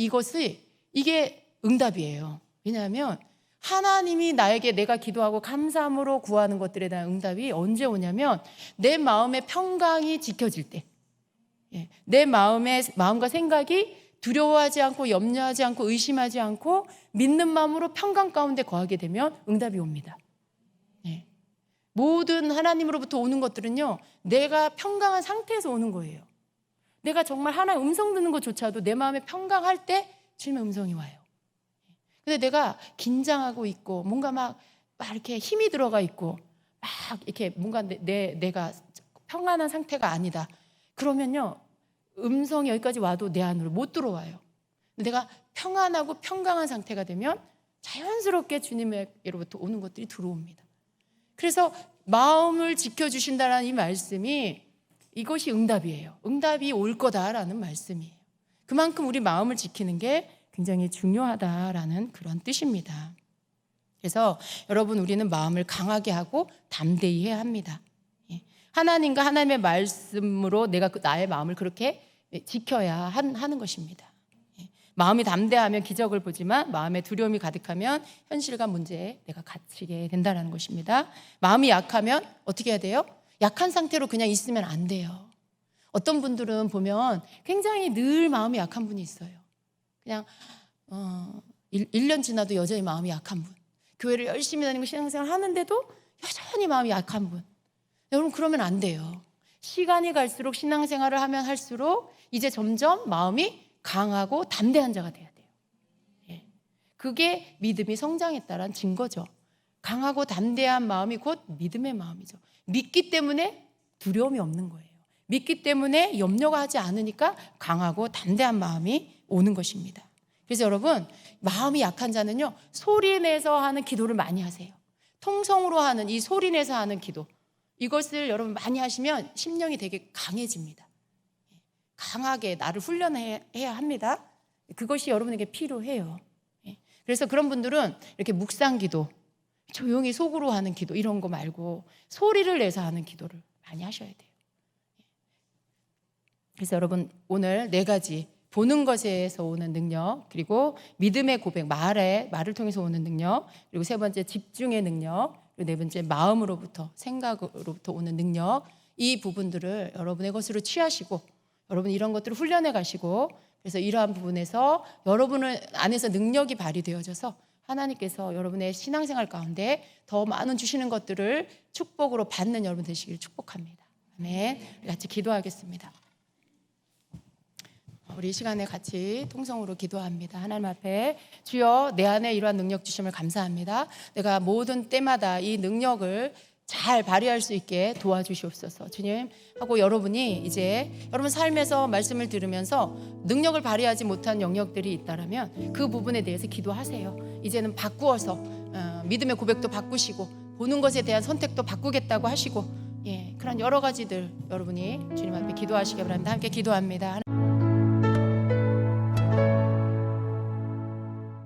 이게 응답이에요. 왜냐하면 하나님이 나에게 내가 기도하고 감사함으로 구하는 것들에 대한 응답이 언제 오냐면 내 마음의 평강이 지켜질 때, 내 마음과 생각이 두려워하지 않고 염려하지 않고 의심하지 않고 믿는 마음으로 평강 가운데 거하게 되면 응답이 옵니다. 모든 하나님으로부터 오는 것들은요 내가 평강한 상태에서 오는 거예요. 내가 정말 하나의 음성 듣는 것조차도 내 마음에 평강할 때 주님의 음성이 와요. 근데 내가 긴장하고 있고 뭔가 막 이렇게 힘이 들어가 있고 막 이렇게 뭔가 내가 평안한 상태가 아니다. 그러면요 음성이 여기까지 와도 내 안으로 못 들어와요. 내가 평안하고 평강한 상태가 되면 자연스럽게 주님에게로부터 오는 것들이 들어옵니다. 그래서 마음을 지켜주신다는 이 말씀이 이것이 응답이에요. 응답이 올 거다라는 말씀이에요. 그만큼 우리 마음을 지키는 게 굉장히 중요하다라는 그런 뜻입니다. 그래서 여러분 우리는 마음을 강하게 하고 담대히 해야 합니다. 하나님과 하나님의 말씀으로 내가 나의 마음을 그렇게 지켜야 하는 것입니다. 마음이 담대하면 기적을 보지만 마음에 두려움이 가득하면 현실과 문제에 내가 갇히게 된다는 것입니다. 마음이 약하면 어떻게 해야 돼요? 약한 상태로 그냥 있으면 안 돼요. 어떤 분들은 보면 굉장히 늘 마음이 약한 분이 있어요. 그냥 1년 지나도 여전히 마음이 약한 분, 교회를 열심히 다니고 신앙생활 하는데도 여전히 마음이 약한 분. 여러분 그러면 안 돼요. 시간이 갈수록 신앙생활을 하면 할수록 이제 점점 마음이 강하고 담대한 자가 돼야 돼요. 그게 믿음이 성장했다는 증거죠. 강하고 담대한 마음이 곧 믿음의 마음이죠. 믿기 때문에 두려움이 없는 거예요. 믿기 때문에 염려가 하지 않으니까 강하고 담대한 마음이 오는 것입니다. 그래서 여러분 마음이 약한 자는요 소리 내서 하는 기도를 많이 하세요. 통성으로 하는 이 소리 내서 하는 기도, 이것을 여러분 많이 하시면 심령이 되게 강해집니다. 강하게 나를 훈련해야 합니다. 그것이 여러분에게 필요해요. 그래서 그런 분들은 이렇게 묵상기도, 조용히 속으로 하는 기도 이런 거 말고 소리를 내서 하는 기도를 많이 하셔야 돼요. 그래서 여러분 오늘 4가지 보는 것에서 오는 능력, 그리고 믿음의 고백, 말을 통해서 오는 능력, 그리고 3번째 집중의 능력, 그리고 4번째 마음으로부터 생각으로부터 오는 능력, 이 부분들을 여러분의 것으로 취하시고 여러분 이런 것들을 훈련해 가시고 그래서 이러한 부분에서 여러분을 안에서 능력이 발휘되어져서 하나님께서 여러분의 신앙생활 가운데 더 많은 주시는 것들을 축복으로 받는 여러분 되시길 축복합니다. 아멘. 같이 기도하겠습니다. 우리 이 시간에 같이 통성으로 기도합니다. 하나님 앞에 주여 내 안에 이러한 능력 주심을 감사합니다. 내가 모든 때마다 이 능력을 잘 발휘할 수 있게 도와주시옵소서. 주님 하고 여러분이 이제 여러분 삶에서 말씀을 들으면서 능력을 발휘하지 못한 영역들이 있다라면 그 부분에 대해서 기도하세요. 이제는 바꾸어서 믿음의 고백도 바꾸시고 보는 것에 대한 선택도 바꾸겠다고 하시고 그런 여러 가지들 여러분이 주님 앞에 기도하시기 바랍니다. 함께 기도합니다.